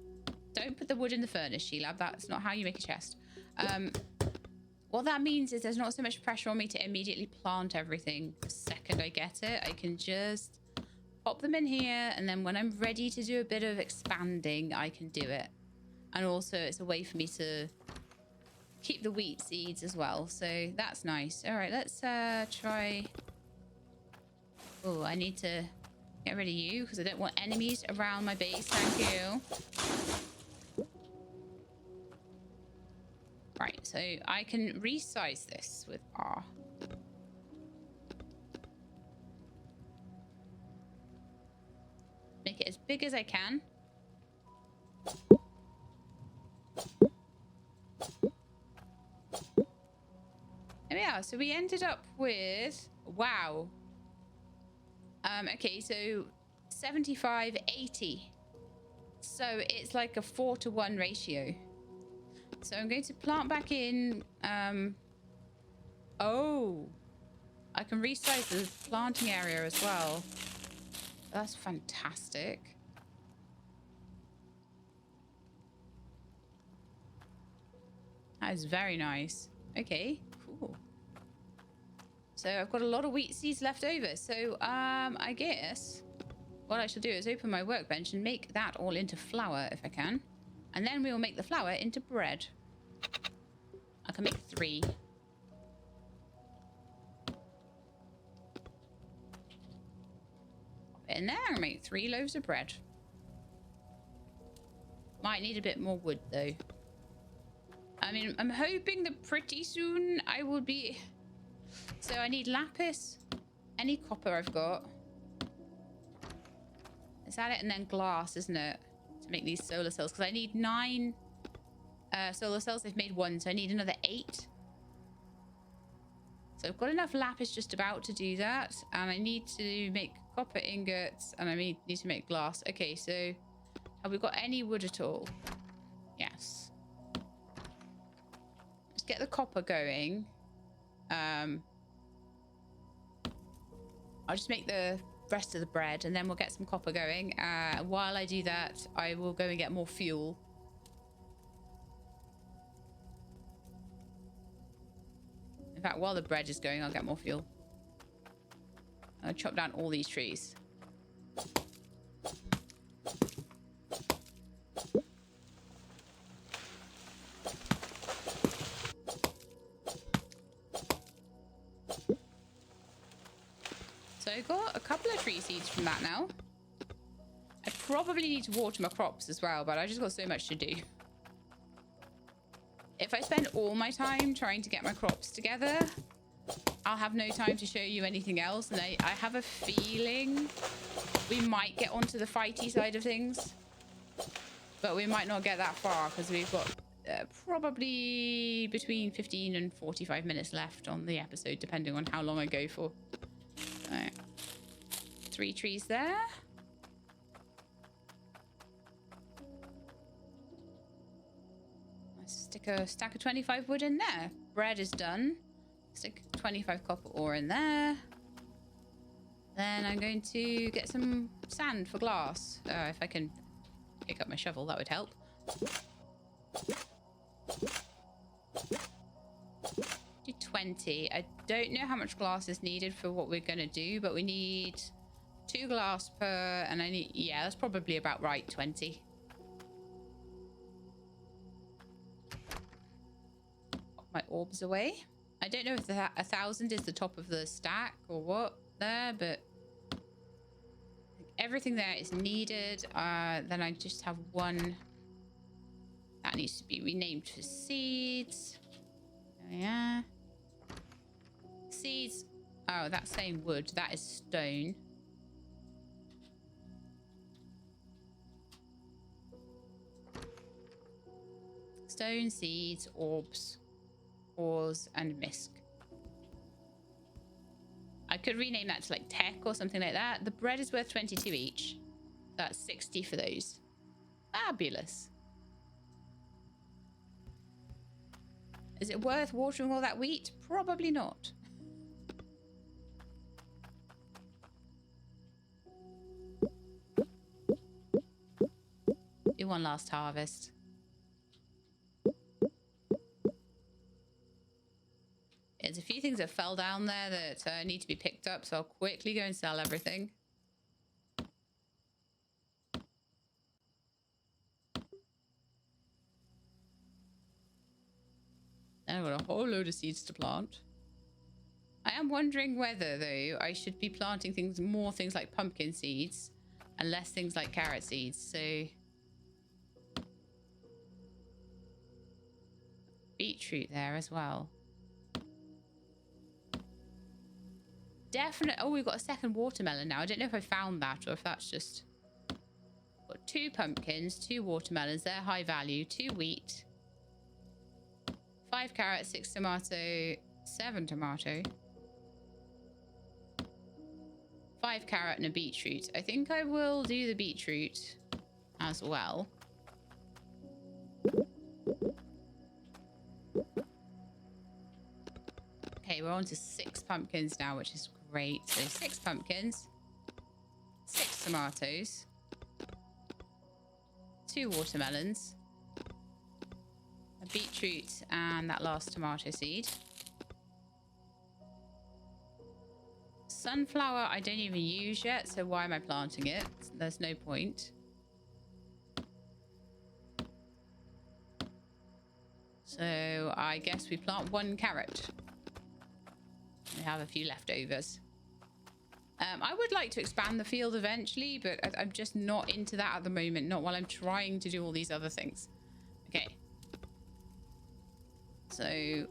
don't put the wood in the furnace, Shelab. That's not how you make a chest. What that means is there's not so much pressure on me to immediately plant everything the second I get it. I can just pop them in here, and then when I'm ready to do a bit of expanding, I can do it. And also it's a way for me to keep the wheat seeds as well, so that's nice. All right, let's try... Oh, I need to get rid of you because I don't want enemies around my base. Thank you. Right, so I can resize this with R. Make it as big as I can. There we are. So we ended up with, wow. Okay, so 75, 80. So it's like a 4-to-1 ratio. So I'm going to plant back in. Oh, I can resize the planting area as well. That's fantastic. That is very nice. Okay, cool. So I've got a lot of wheat seeds left over. So I guess what I shall do is open my workbench and make that all into flour if I can. And then we will make the flour into bread. I can make 3. Pop it in there and make 3 loaves of bread. Might need a bit more wood though. I mean, I'm hoping that pretty soon I will be... So I need lapis, any copper I've got. Is that it? And then glass, isn't it? To make these solar cells, because I need 9 solar cells. They've made 1, so I need another 8. So I've got enough lapis just about to do that, and I need to make copper ingots, and I need to make glass. Okay, so have we got any wood at all? Yes. Let's get the copper going. I'll just make the rest of the bread, and then we'll get some copper going. While I do that, I will go and get more fuel. In fact, while the bread is going, I'll get more fuel. I'll chop down all these trees. So I got a couple of tree seeds from that now. I probably need to water my crops as well, but I just got so much to do. if I spend all my time trying to get my crops together, I'll have no time to show you anything else. And I have a feeling we might get onto the fighty side of things, but we might not get that far because we've got probably between 15 and 45 minutes left on the episode, depending on how long I go for. All right. 3 trees there. Let's stick a stack of 25 wood in there. Bread is done. Stick 25 copper ore in there. Then I'm going to get some sand for glass. If I can pick up my shovel, that would help. Do 20. I don't know how much glass is needed for what we're going to do, but we need 2 glass per, and I need, yeah, that's probably about right, 20. Pop my orbs away. I don't know if 1,000 is the top of the stack or what there, but everything there is needed. Then I just have one that needs to be renamed for seeds. There we are. Seeds. Oh, that's saying wood. That is stone. Stone, seeds, orbs, ores, and misc. I could rename that to like tech or something like that. The bread is worth 22 each. That's 60 for those. Fabulous. Is it worth watering all that wheat? Probably not. Do one last harvest. There's a few things that fell down there that need to be picked up, so I'll quickly go and sell everything. Then I've got a whole load of seeds to plant. I am wondering whether, though, I should be planting more things like pumpkin seeds and less things like carrot seeds. So beetroot there as well. Definitely. Oh, we've got a second watermelon now. I don't know if I found that or if that's just... Got 2 pumpkins, 2 watermelons. They're high value. 2 wheat. 5 carrots, 6 tomato, 7 tomato. 5 carrot and a beetroot. I think I will do the beetroot as well. Okay, we're on to 6 pumpkins now, which is great. So 6 pumpkins, 6 tomatoes, 2 watermelons, a beetroot, and that last tomato seed. Sunflower I don't even use yet, so why am I planting it? There's no point. So I guess we plant 1 carrot. We have a few leftovers. I would like to expand the field eventually, but I'm just not into that at the moment. Not while I'm trying to do all these other things. Okay. So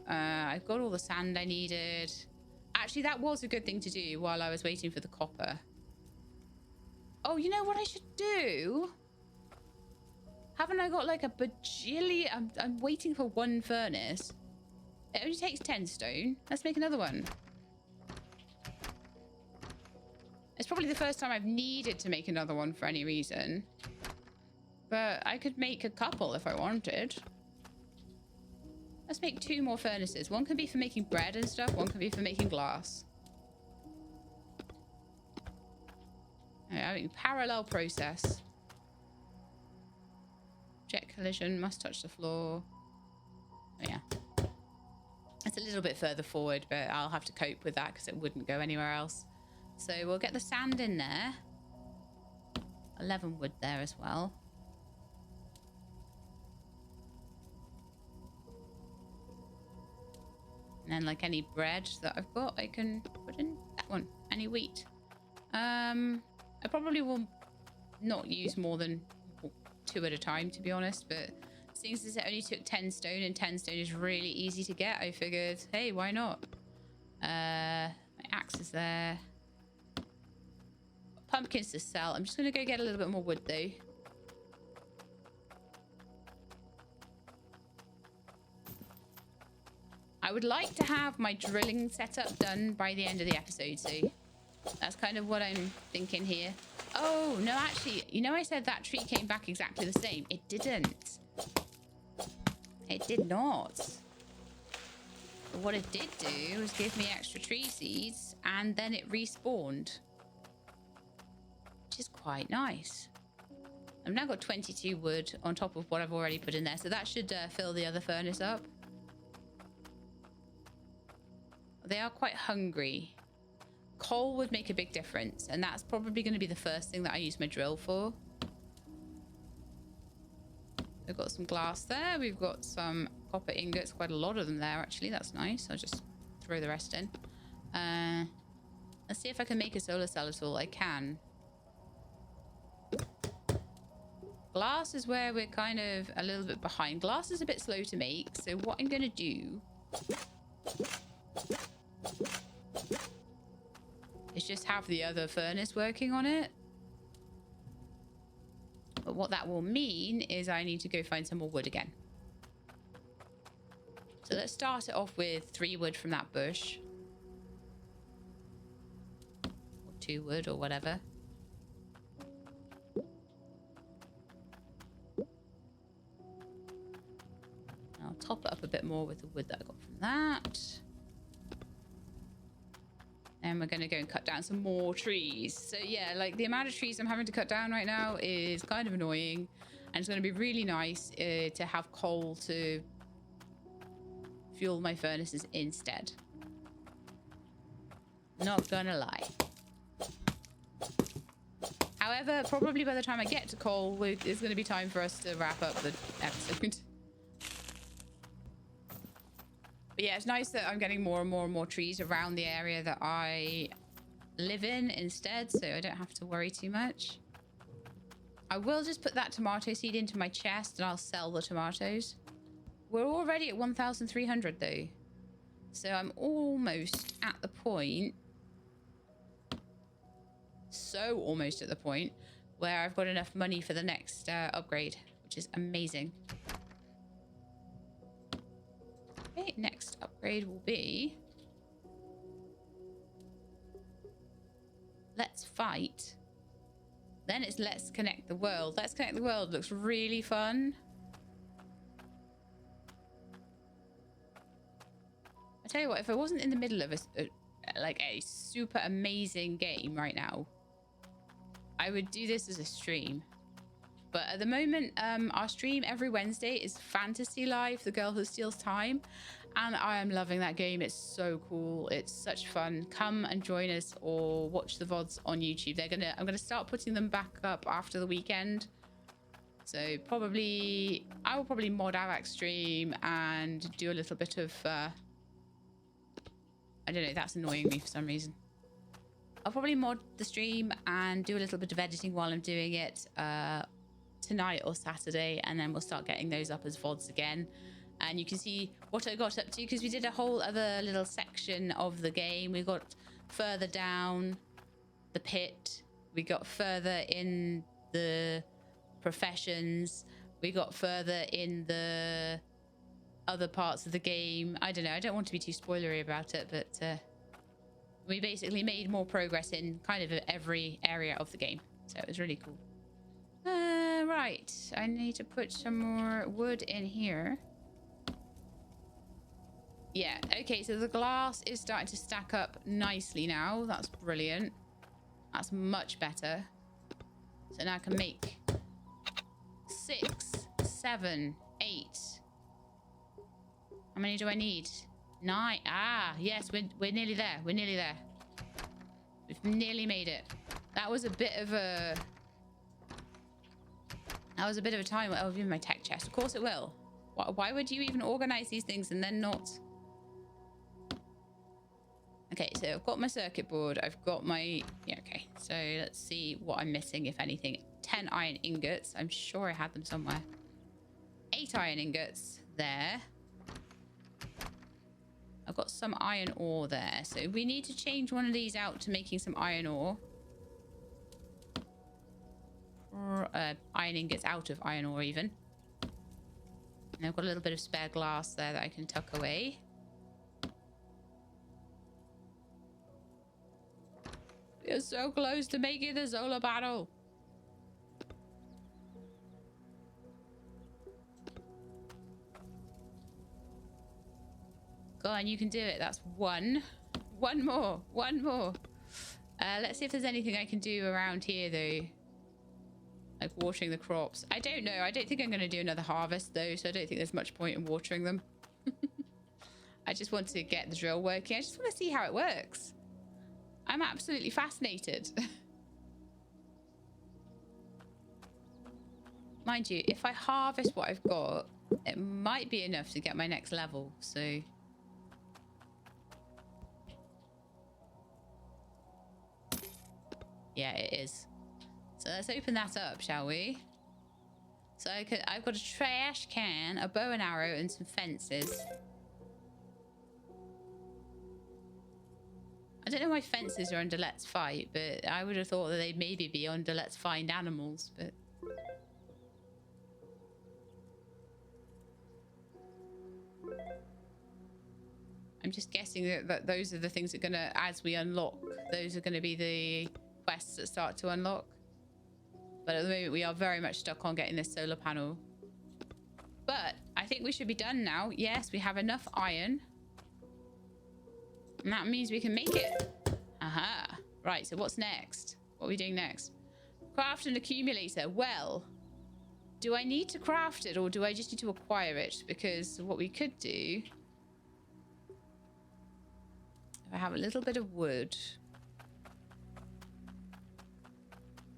I've got all the sand I needed. Actually, that was a good thing to do while I was waiting for the copper. Oh, you know what I should do? Haven't I got like a bajillion? I'm waiting for 1 furnace. It only takes 10 stone. Let's make another one. It's probably the first time I've needed to make another one for any reason. But I could make a couple if I wanted. Let's make 2 more furnaces. One can be for making bread and stuff. One can be for making glass. I mean, parallel process. Jet collision. Must touch the floor. Oh, yeah. It's a little bit further forward, but I'll have to cope with that because it wouldn't go anywhere else. So we'll get the sand in there. 11 wood there as well. And then like any bread that I've got, I can put in that one. Any wheat. I probably will not use more than 2 at a time, to be honest, but Since it only took 10 stone and 10 stone is really easy to get, I figured, hey, why not? My axe is there. Pumpkins to sell. I'm just going to go get a little bit more wood though. I would like to have my drilling setup done by the end of the episode, so that's kind of what I'm thinking here. Oh, no, actually, you know I said that tree came back exactly the same. It didn't. It did not. But what it did do was give me extra tree seeds, and then it respawned. Which is quite nice. I've now got 22 wood on top of what I've already put in there, so that should fill the other furnace up. They are quite hungry. Coal would make a big difference, and that's probably going to be the first thing that I use my drill for. We've got some glass there. We've got some copper ingots, quite a lot of them there, actually. That's nice. I'll just throw the rest in. Let's see if I can make a solar cell at all. I can. Glass is where we're kind of a little bit behind. Glass is a bit slow to make, so what I'm going to do is just have the other furnace working on it. But what that will mean is I need to go find some more wood again. So let's start it off with 3 wood from that bush. Or 2 wood or whatever. I'll top it up a bit more with the wood that I got from that. And we're going to go and cut down some more trees. So yeah, like the amount of trees I'm having to cut down right now is kind of annoying. And it's going to be really nice to have coal to fuel my furnaces instead. Not gonna lie. However, probably by the time I get to coal, it's going to be time for us to wrap up the episode. But yeah, it's nice that I'm getting more and more and more trees around the area that I live in instead, so I don't have to worry too much. I will just put that tomato seed into my chest and I'll sell the tomatoes. We're already at 1,300 though. So I'm almost at the point, almost at the point where I've got enough money for the next upgrade, which is amazing. Okay, next upgrade will be, let's fight. Then it's let's connect the world. Let's connect the world looks really fun. I tell you what, if I wasn't in the middle of a super amazing game right now, I would do this as a stream. But at the moment, our stream every Wednesday is Fantasy Life, The Girl Who Steals Time. And I am loving that game. It's so cool. It's such fun. Come and join us or watch the VODs on YouTube. I'm gonna start putting them back up after the weekend. So I will probably mod Avac's stream and do a little bit of, I don't know, that's annoying me for some reason. I'll probably mod the stream and do a little bit of editing while I'm doing it tonight or Saturday, and then we'll start getting those up as VODs again. And you can see what I got up to, because we did a whole other little section of the game. We got further down the pit. We got further in the professions. We got further in the other parts of the game. I don't know. I don't want to be too spoilery about it, but we basically made more progress in kind of every area of the game. So it was really cool. Right. I need to put some more wood in here. Yeah, okay, so the glass is starting to stack up nicely now. That's brilliant. That's much better. So now I can make 6, 7, 8. How many do I need? 9. Ah, yes, we're nearly there. We're nearly there. We've nearly made it. That was a bit of a time. Oh, in my tech chest. Of course it will. Why would you even organize these things and then not? Okay, so I've got my circuit board. I've got my... Yeah, okay. So let's see what I'm missing, if anything. 10 iron ingots. I'm sure I had them somewhere. 8 iron ingots there. I've got some iron ore there. So we need to change one of these out to making some iron ore. Or iron ingots out of iron ore even. And I've got a little bit of spare glass there that I can tuck away. We're so close to making the solar panel. Go on, you can do it. That's one. One more. One more. Let's see if there's anything I can do around here, though. Like watering the crops. I don't know. I don't think I'm going to do another harvest, though, so I don't think there's much point in watering them. I just want to get the drill working. I just want to see how it works. I'm absolutely fascinated. Mind you, if I harvest what I've got, it might be enough to get my next level, so... Yeah, it is. So let's open that up, shall we? So I've got a trash can, a bow and arrow, and some fences. I don't know why fences are under Let's Fight, but I would have thought that they'd maybe be under Let's Find Animals, but... I'm just guessing that those are the things that are gonna, as we unlock, those are gonna be the quests that start to unlock. But at the moment, we are very much stuck on getting this solar panel. But I think we should be done now. Yes, we have enough iron. And that means we can make it. Aha. Right, so what's next? What are we doing next? Craft an accumulator. Well, do I need to craft it or do I just need to acquire it? Because what we could do... If I have a little bit of wood...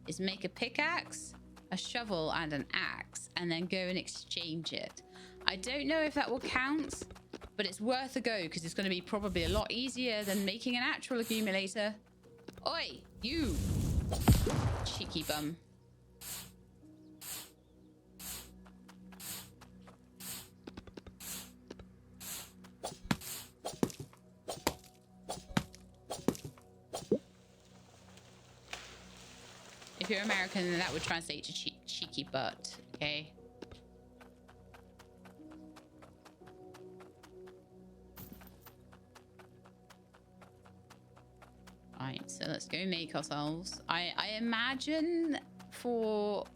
is make a pickaxe, a shovel, and an axe, and then go and exchange it. I don't know if that will count, but it's worth a go because it's going to be probably a lot easier than making an actual accumulator. Oi, you cheeky bum. If you're American, then that would translate to cheeky butt, okay? Right, so let's go make ourselves. I imagine for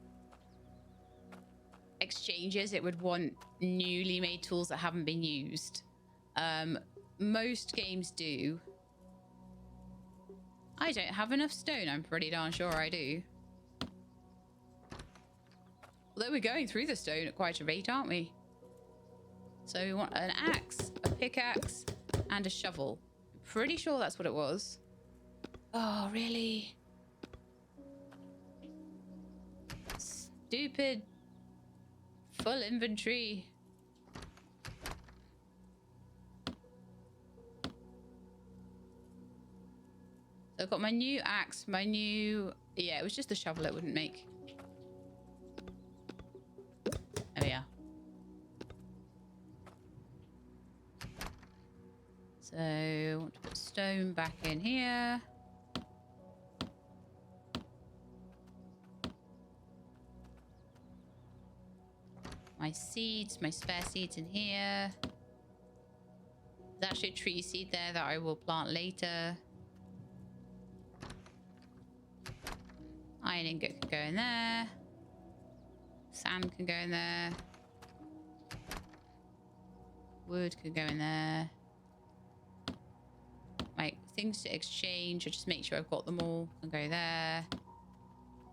exchanges, it would want newly made tools that haven't been used. Most games do. I don't have enough stone. I'm pretty darn sure I do. Although we're going through the stone at quite a rate, aren't we? So we want an axe, a pickaxe, and a shovel. I'm pretty sure that's what it was. Oh, really? Stupid. Full inventory. So I've got my new axe, my new... Yeah, it was just the shovel it wouldn't make. There we are. So I want to put stone back in here. My seeds, my spare seeds in here. There's actually a tree seed there that I will plant later. Iron ingot can go in there. Sand can go in there. Wood can go in there. Like things to exchange, I just make sure I've got them all. Can go there.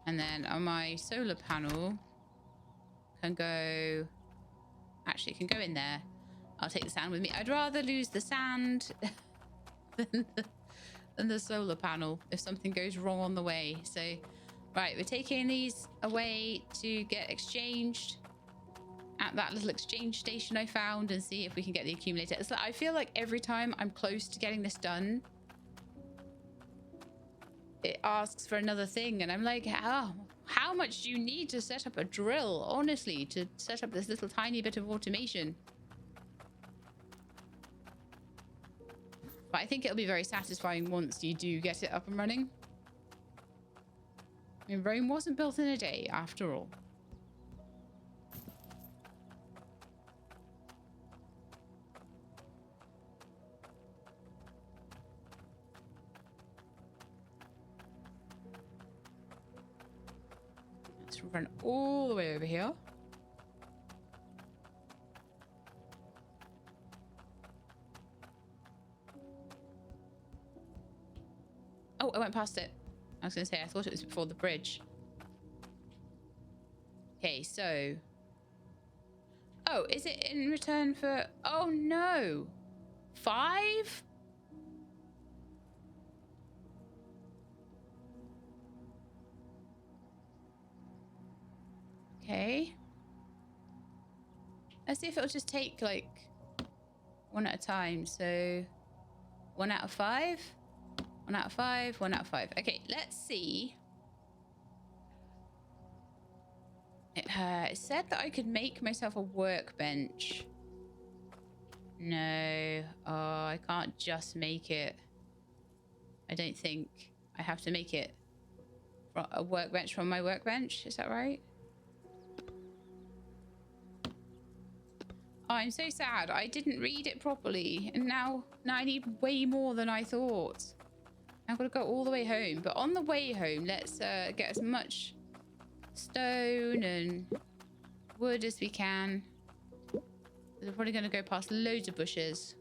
And then on my solar panel can go... Actually, can go in there. I'll take the sand with me. I'd rather lose the sand than the solar panel if something goes wrong on the way. So, right, we're taking these away to get exchanged at that little exchange station I found and see if we can get the accumulator. It's like, I feel like every time I'm close to getting this done, it asks for another thing, and I'm like, how much do you need to set up a drill, honestly, to set up this little tiny bit of automation? But I think it'll be very satisfying once you do get it up and running. I mean, Rome wasn't built in a day, after all. Let's run all the way over here. Oh, I went past it. I was going to say, I thought it was before the bridge. Okay, so... Oh, is it in return for... Oh, no. 5? Okay. Let's see if it'll just take, like, 1 at a time. So, 1 out of 5? 1 out of 5, 1 out of 5. Okay, let's see. It said that I could make myself a workbench. No. Oh, I can't just make it. I don't think. I have to make it a workbench from my workbench. Is that right? Oh, I'm so sad. I didn't read it properly. And now I need way more than I thought. I've got to go all the way home. But on the way home, let's get as much stone and wood as we can. We're probably going to go past loads of bushes.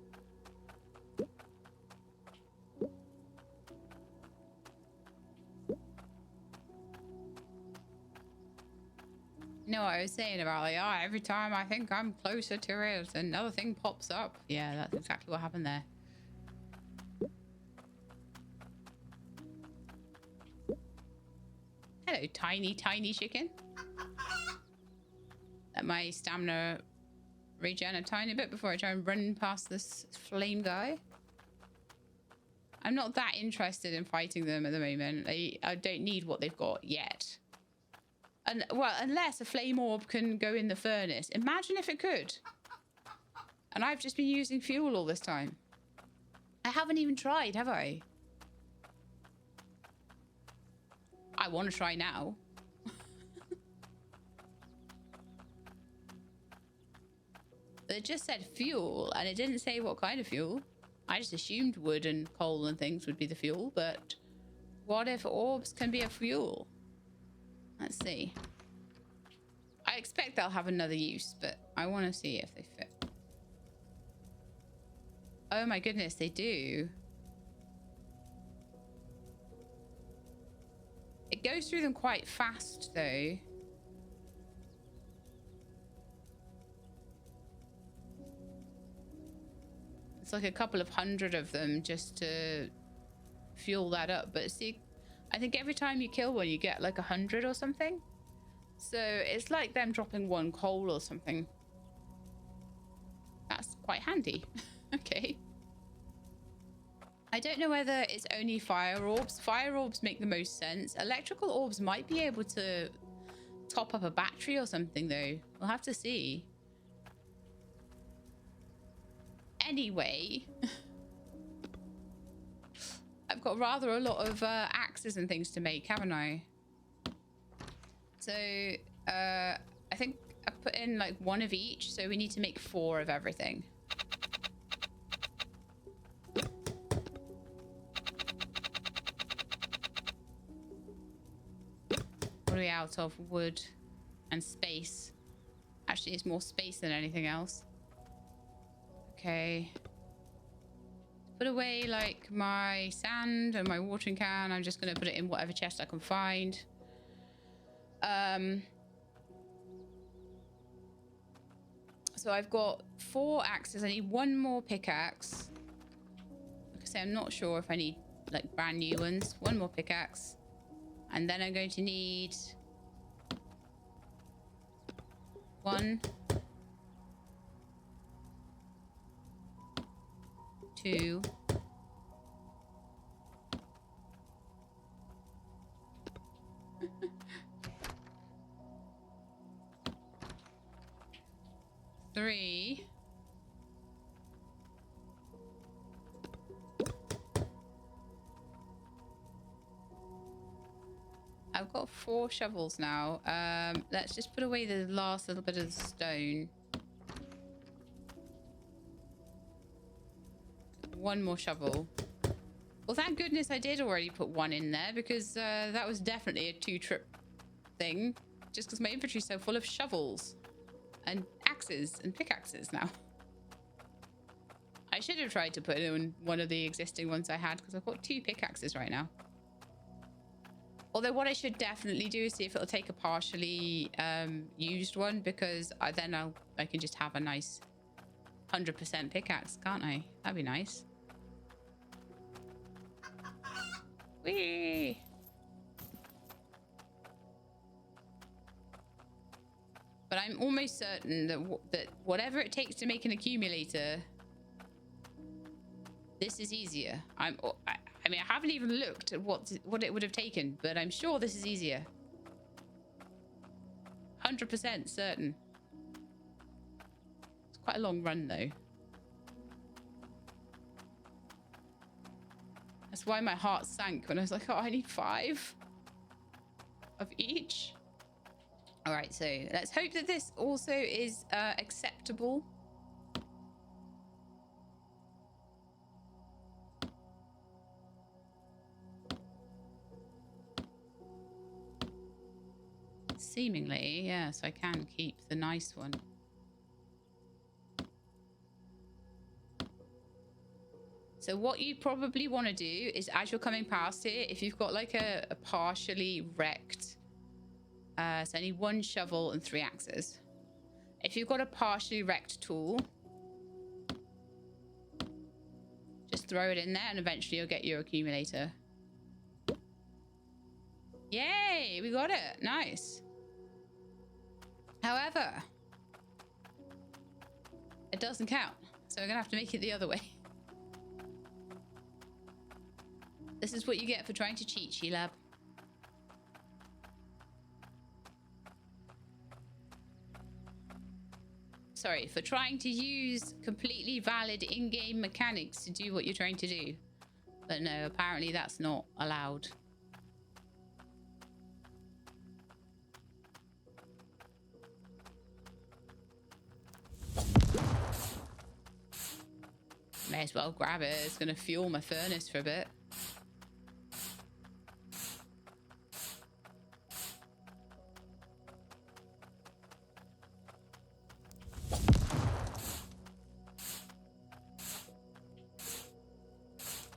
You know what I was saying about, like, oh, every time I think I'm closer to it, another thing pops up. Yeah, that's exactly what happened there. Hello, tiny, tiny chicken. Let my stamina regen a tiny bit before I try and run past this flame guy. I'm not that interested in fighting them at the moment. I don't need what they've got yet. And, well, unless a flame orb can go in the furnace. Imagine if it could. And I've just been using fuel all this time. I haven't even tried, have I? I want to try now. It just said fuel, and it didn't say what kind of fuel. I just assumed wood and coal and things would be the fuel, but what if orbs can be a fuel? Let's see. I expect they'll have another use, but I want to see if they fit. Oh my goodness, they do. It goes through them quite fast, though. It's like a couple of hundred of them just to fuel that up. But see, I think every time you kill one, you get like 100 or something. So it's like them dropping 1 coal or something. That's quite handy. Okay. I don't know whether it's only fire orbs. Fire orbs make the most sense. Electrical orbs might be able to top up a battery or something, though. We'll have to see. Anyway, I've got rather a lot of axes and things to make, haven't I? So I think I put in like 1 of each, so we need to make 4 of everything. What are we out of? Wood and space. Actually, it's more space than anything else. Okay. Put away like my sand and my watering can. I'm just going to put it in whatever chest I can find. So I've got 4 axes. I need 1 more pickaxe. Like I say, I'm not sure if I need like brand new ones. 1 more pickaxe. And then I'm going to need 1, 2, 3. I've got 4 shovels now. Let's just put away the last little bit of the stone. 1 more shovel. Well, thank goodness I did already put 1 in there, because that was definitely a 2-trip thing. Just because my inventory's so full of shovels and axes and pickaxes now. I should have tried to put in one of the existing ones I had, because I've got 2 pickaxes right now. Although what I should definitely do is see if it'll take a partially used one, because then I can just have a nice 100% pickaxe, can't I? That'd be nice. Whee! But I'm almost certain that whatever it takes to make an accumulator, this is easier. I mean, I haven't even looked at what it would have taken, but I'm sure this is easier. 100% certain. It's quite a long run, though. That's why my heart sank when I was like, oh, I need 5 of each. All right, so let's hope that this also is acceptable. Seemingly, yes, I can keep the nice one. So what you probably want to do is, as you're coming past it, if you've got like a partially wrecked, it's only 1 shovel and 3 axes. If you've got a partially wrecked tool, just throw it in there and eventually you'll get your accumulator. Yay, we got it. Nice. However, it doesn't count, so we're gonna have to make it the other way. This is what you get for trying to cheat, Shelab. Sorry, for trying to use completely valid in-game mechanics to do what you're trying to do. But no, apparently that's not allowed. May as well grab it. It's going to fuel my furnace for a bit.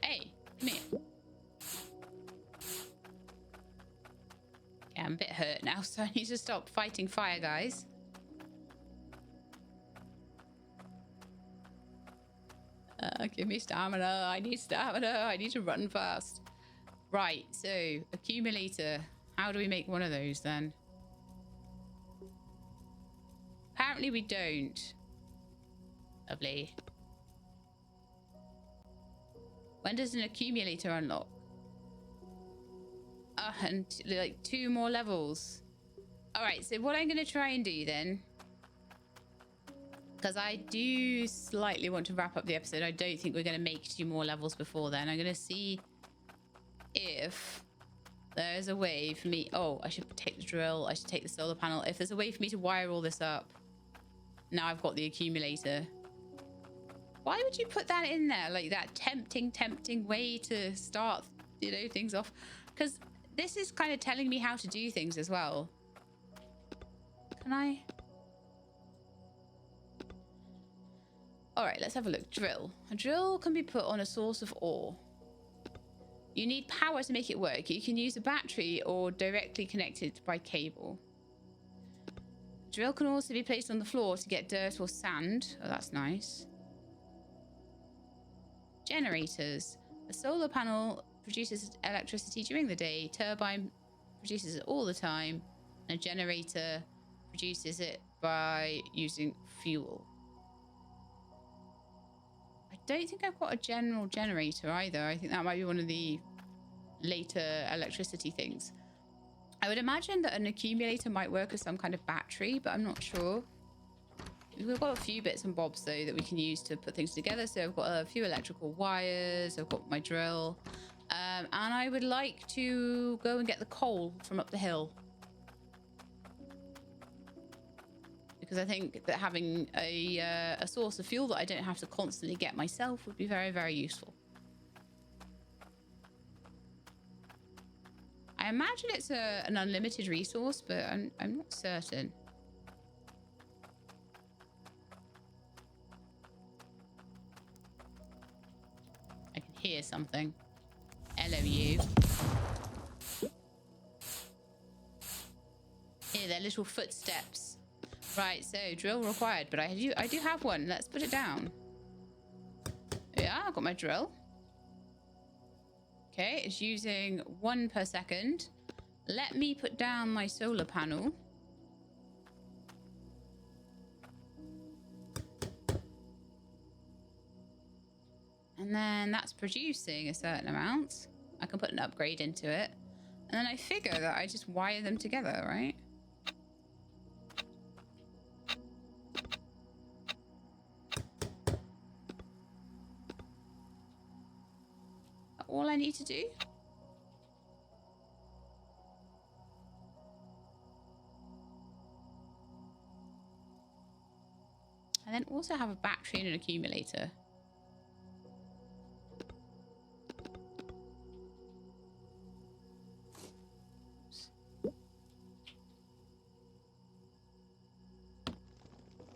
Hey, come here. Yeah, I'm a bit hurt now, so I need to stop fighting fire, guys. Give me stamina. I need stamina. I need to run fast. Right, so accumulator. How do we make one of those then? Apparently we don't. Lovely. When does an accumulator unlock? And like 2 more levels. All right, so what I'm going to try and do then, because I do slightly want to wrap up the episode. I don't think we're going to make 2 more levels before then. I'm going to see if there's a way for me. Oh, I should take the drill. I should take the solar panel. If there's a way for me to wire all this up. Now I've got the accumulator. Why would you put that in there? Like that tempting way to start, you know, things off. Because this is kind of telling me how to do things as well. Can I? All right, let's have a look. Drill. A drill can be put on a source of ore. You need power to make it work. You can use a battery or directly connect it by cable. Drill can also be placed on the floor to get dirt or sand. Oh, that's nice. Generators. A solar panel produces electricity during the day. Turbine produces it all the time. And a generator produces it by using fuel. I don't think I've got a general generator either. I think that might be one of the later electricity things. I would imagine that an accumulator might work as some kind of battery, but I'm not sure. We've got a few bits and bobs though that we can use to put things together. So I've got a few electrical wires. I've got my drill. And I would like to go and get the coal from up the hill. Because I think that having a source of fuel that I don't have to constantly get myself would be very, very useful. I imagine it's an unlimited resource, but I'm not certain. I can hear something. Hello, you. Hear their little footsteps. Right, so drill required, but I do have one. Let's put it down. Yeah, I've got my drill. Okay, it's using 1 per second. Let me put down my solar panel. And then that's producing a certain amount. I can put an upgrade into it. And then I figure that I just wire them together, right? All I need to do? And then also have a battery and an accumulator.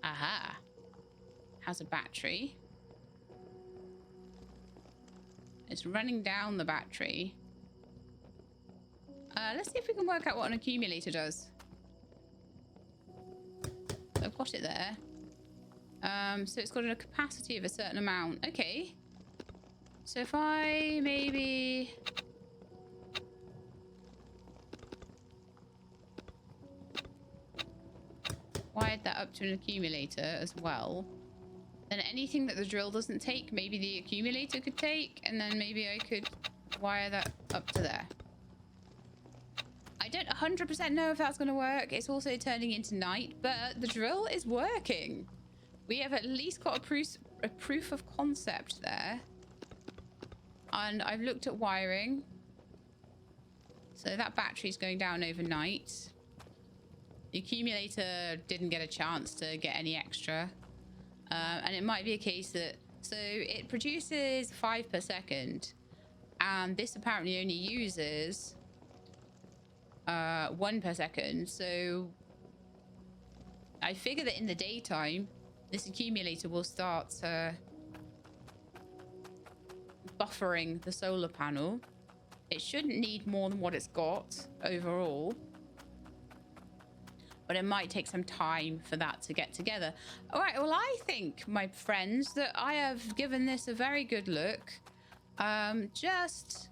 Aha. Has a battery. It's running down the battery. Let's see if we can work out what an accumulator does. I've got it there. So it's got a capacity of a certain amount. Okay. So if I maybe... wired that up to an accumulator as well, then anything that the drill doesn't take, maybe the accumulator could take, and then maybe I could wire that up to there. I don't 100% know if that's going to work. It's also turning into night, but the drill is working. We have at least got a proof of concept there. And I've looked at wiring. So that battery's going down overnight. The accumulator didn't get a chance to get any extra. And it might be a case that... So it produces 5 per second. And this apparently only uses 1 per second. So I figure that in the daytime, this accumulator will start buffering the solar panel. It shouldn't need more than what it's got overall. But it might take some time for that to get together. All right, well, I think, my friends, that I have given this a very good look. Just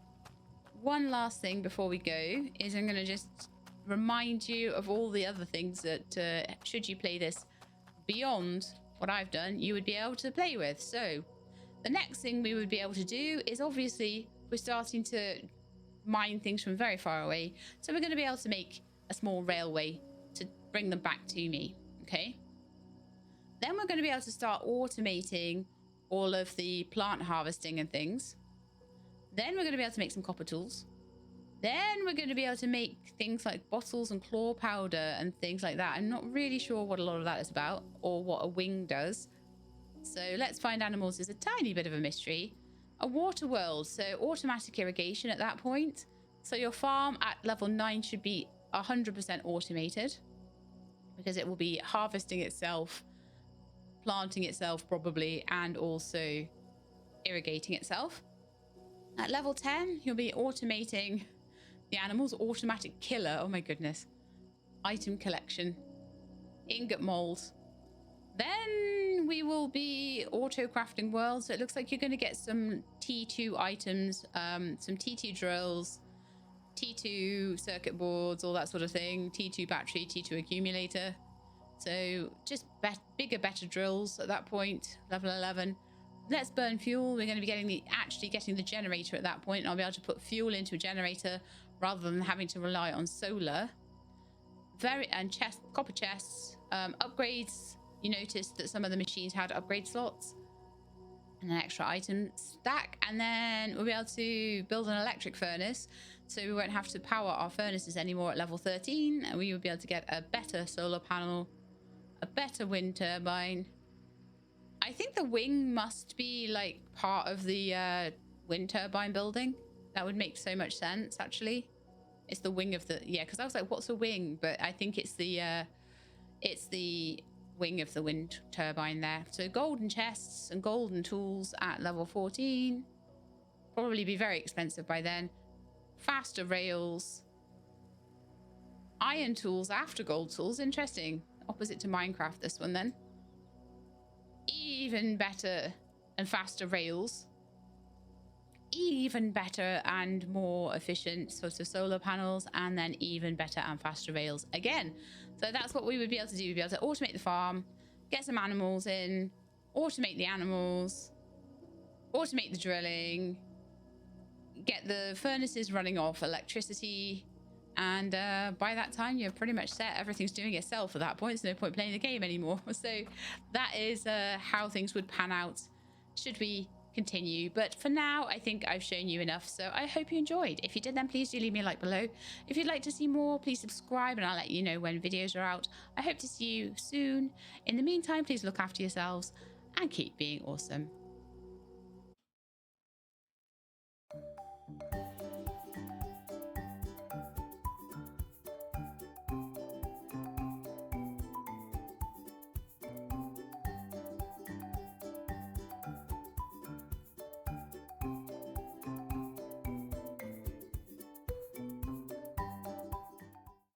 one last thing before we go is I'm going to just remind you of all the other things that, should you play this beyond what I've done, you would be able to play with. So the next thing we would be able to do is, obviously, we're starting to mine things from very far away. So we're going to be able to make a small railway to bring them back to me, okay? Then we're going to be able to start automating all of the plant harvesting and things. Then we're going to be able to make some copper tools. Then we're going to be able to make things like bottles and claw powder and things like that. I'm not really sure what a lot of that is about or what a wing does. So let's find animals is a tiny bit of a mystery. A water world, so automatic irrigation at that point. So your farm at level 9 should be 100% automated, because it will be harvesting itself, planting itself probably, and also irrigating itself. At level 10, you'll be automating the animals. Automatic killer, oh my goodness. Item collection. Ingot molds. Then we will be auto crafting world. So it looks like you're going to get some T2 items, some T2 drills, T2 circuit boards, all that sort of thing. T2 battery, T2 accumulator. So just bigger, better drills at that point. Level 11. Let's burn fuel. We're going to be actually getting the generator at that point. And I'll be able to put fuel into a generator rather than having to rely on solar. Copper chests, upgrades. you noticed that some of the machines had upgrade slots and an extra item stack, and then we'll be able to build an electric furnace, so we won't have to power our furnaces anymore at level 13, and we will be able to get a better solar panel, a better wind turbine. I think the wing must be like part of the wind turbine building. That would make so much sense, actually. It's the wing of the, yeah, because I was like, what's a wing? But I think it's the wing of the wind turbine there. So golden chests and golden tools at level 14. Probably be very expensive by then. Faster rails. Iron tools after gold tools. Interesting. Opposite to Minecraft, this one then. Even better and faster rails. Even better and more efficient sort of solar panels, and then even better and faster rails again. So that's what we would be able to do. We'd be able to automate the farm, get some animals in, automate the animals, automate the drilling, get the furnaces running off electricity, and by that time you're pretty much set. Everything's doing itself at that point. There's no point playing the game anymore. So that is how things would pan out should we continue. But for now, I think I've shown you enough, so I hope you enjoyed. If you did, then please do leave me a like below. If you'd like to see more, please subscribe and I'll let you know when videos are out. I hope to see you soon. In the meantime, please look after yourselves and keep being awesome.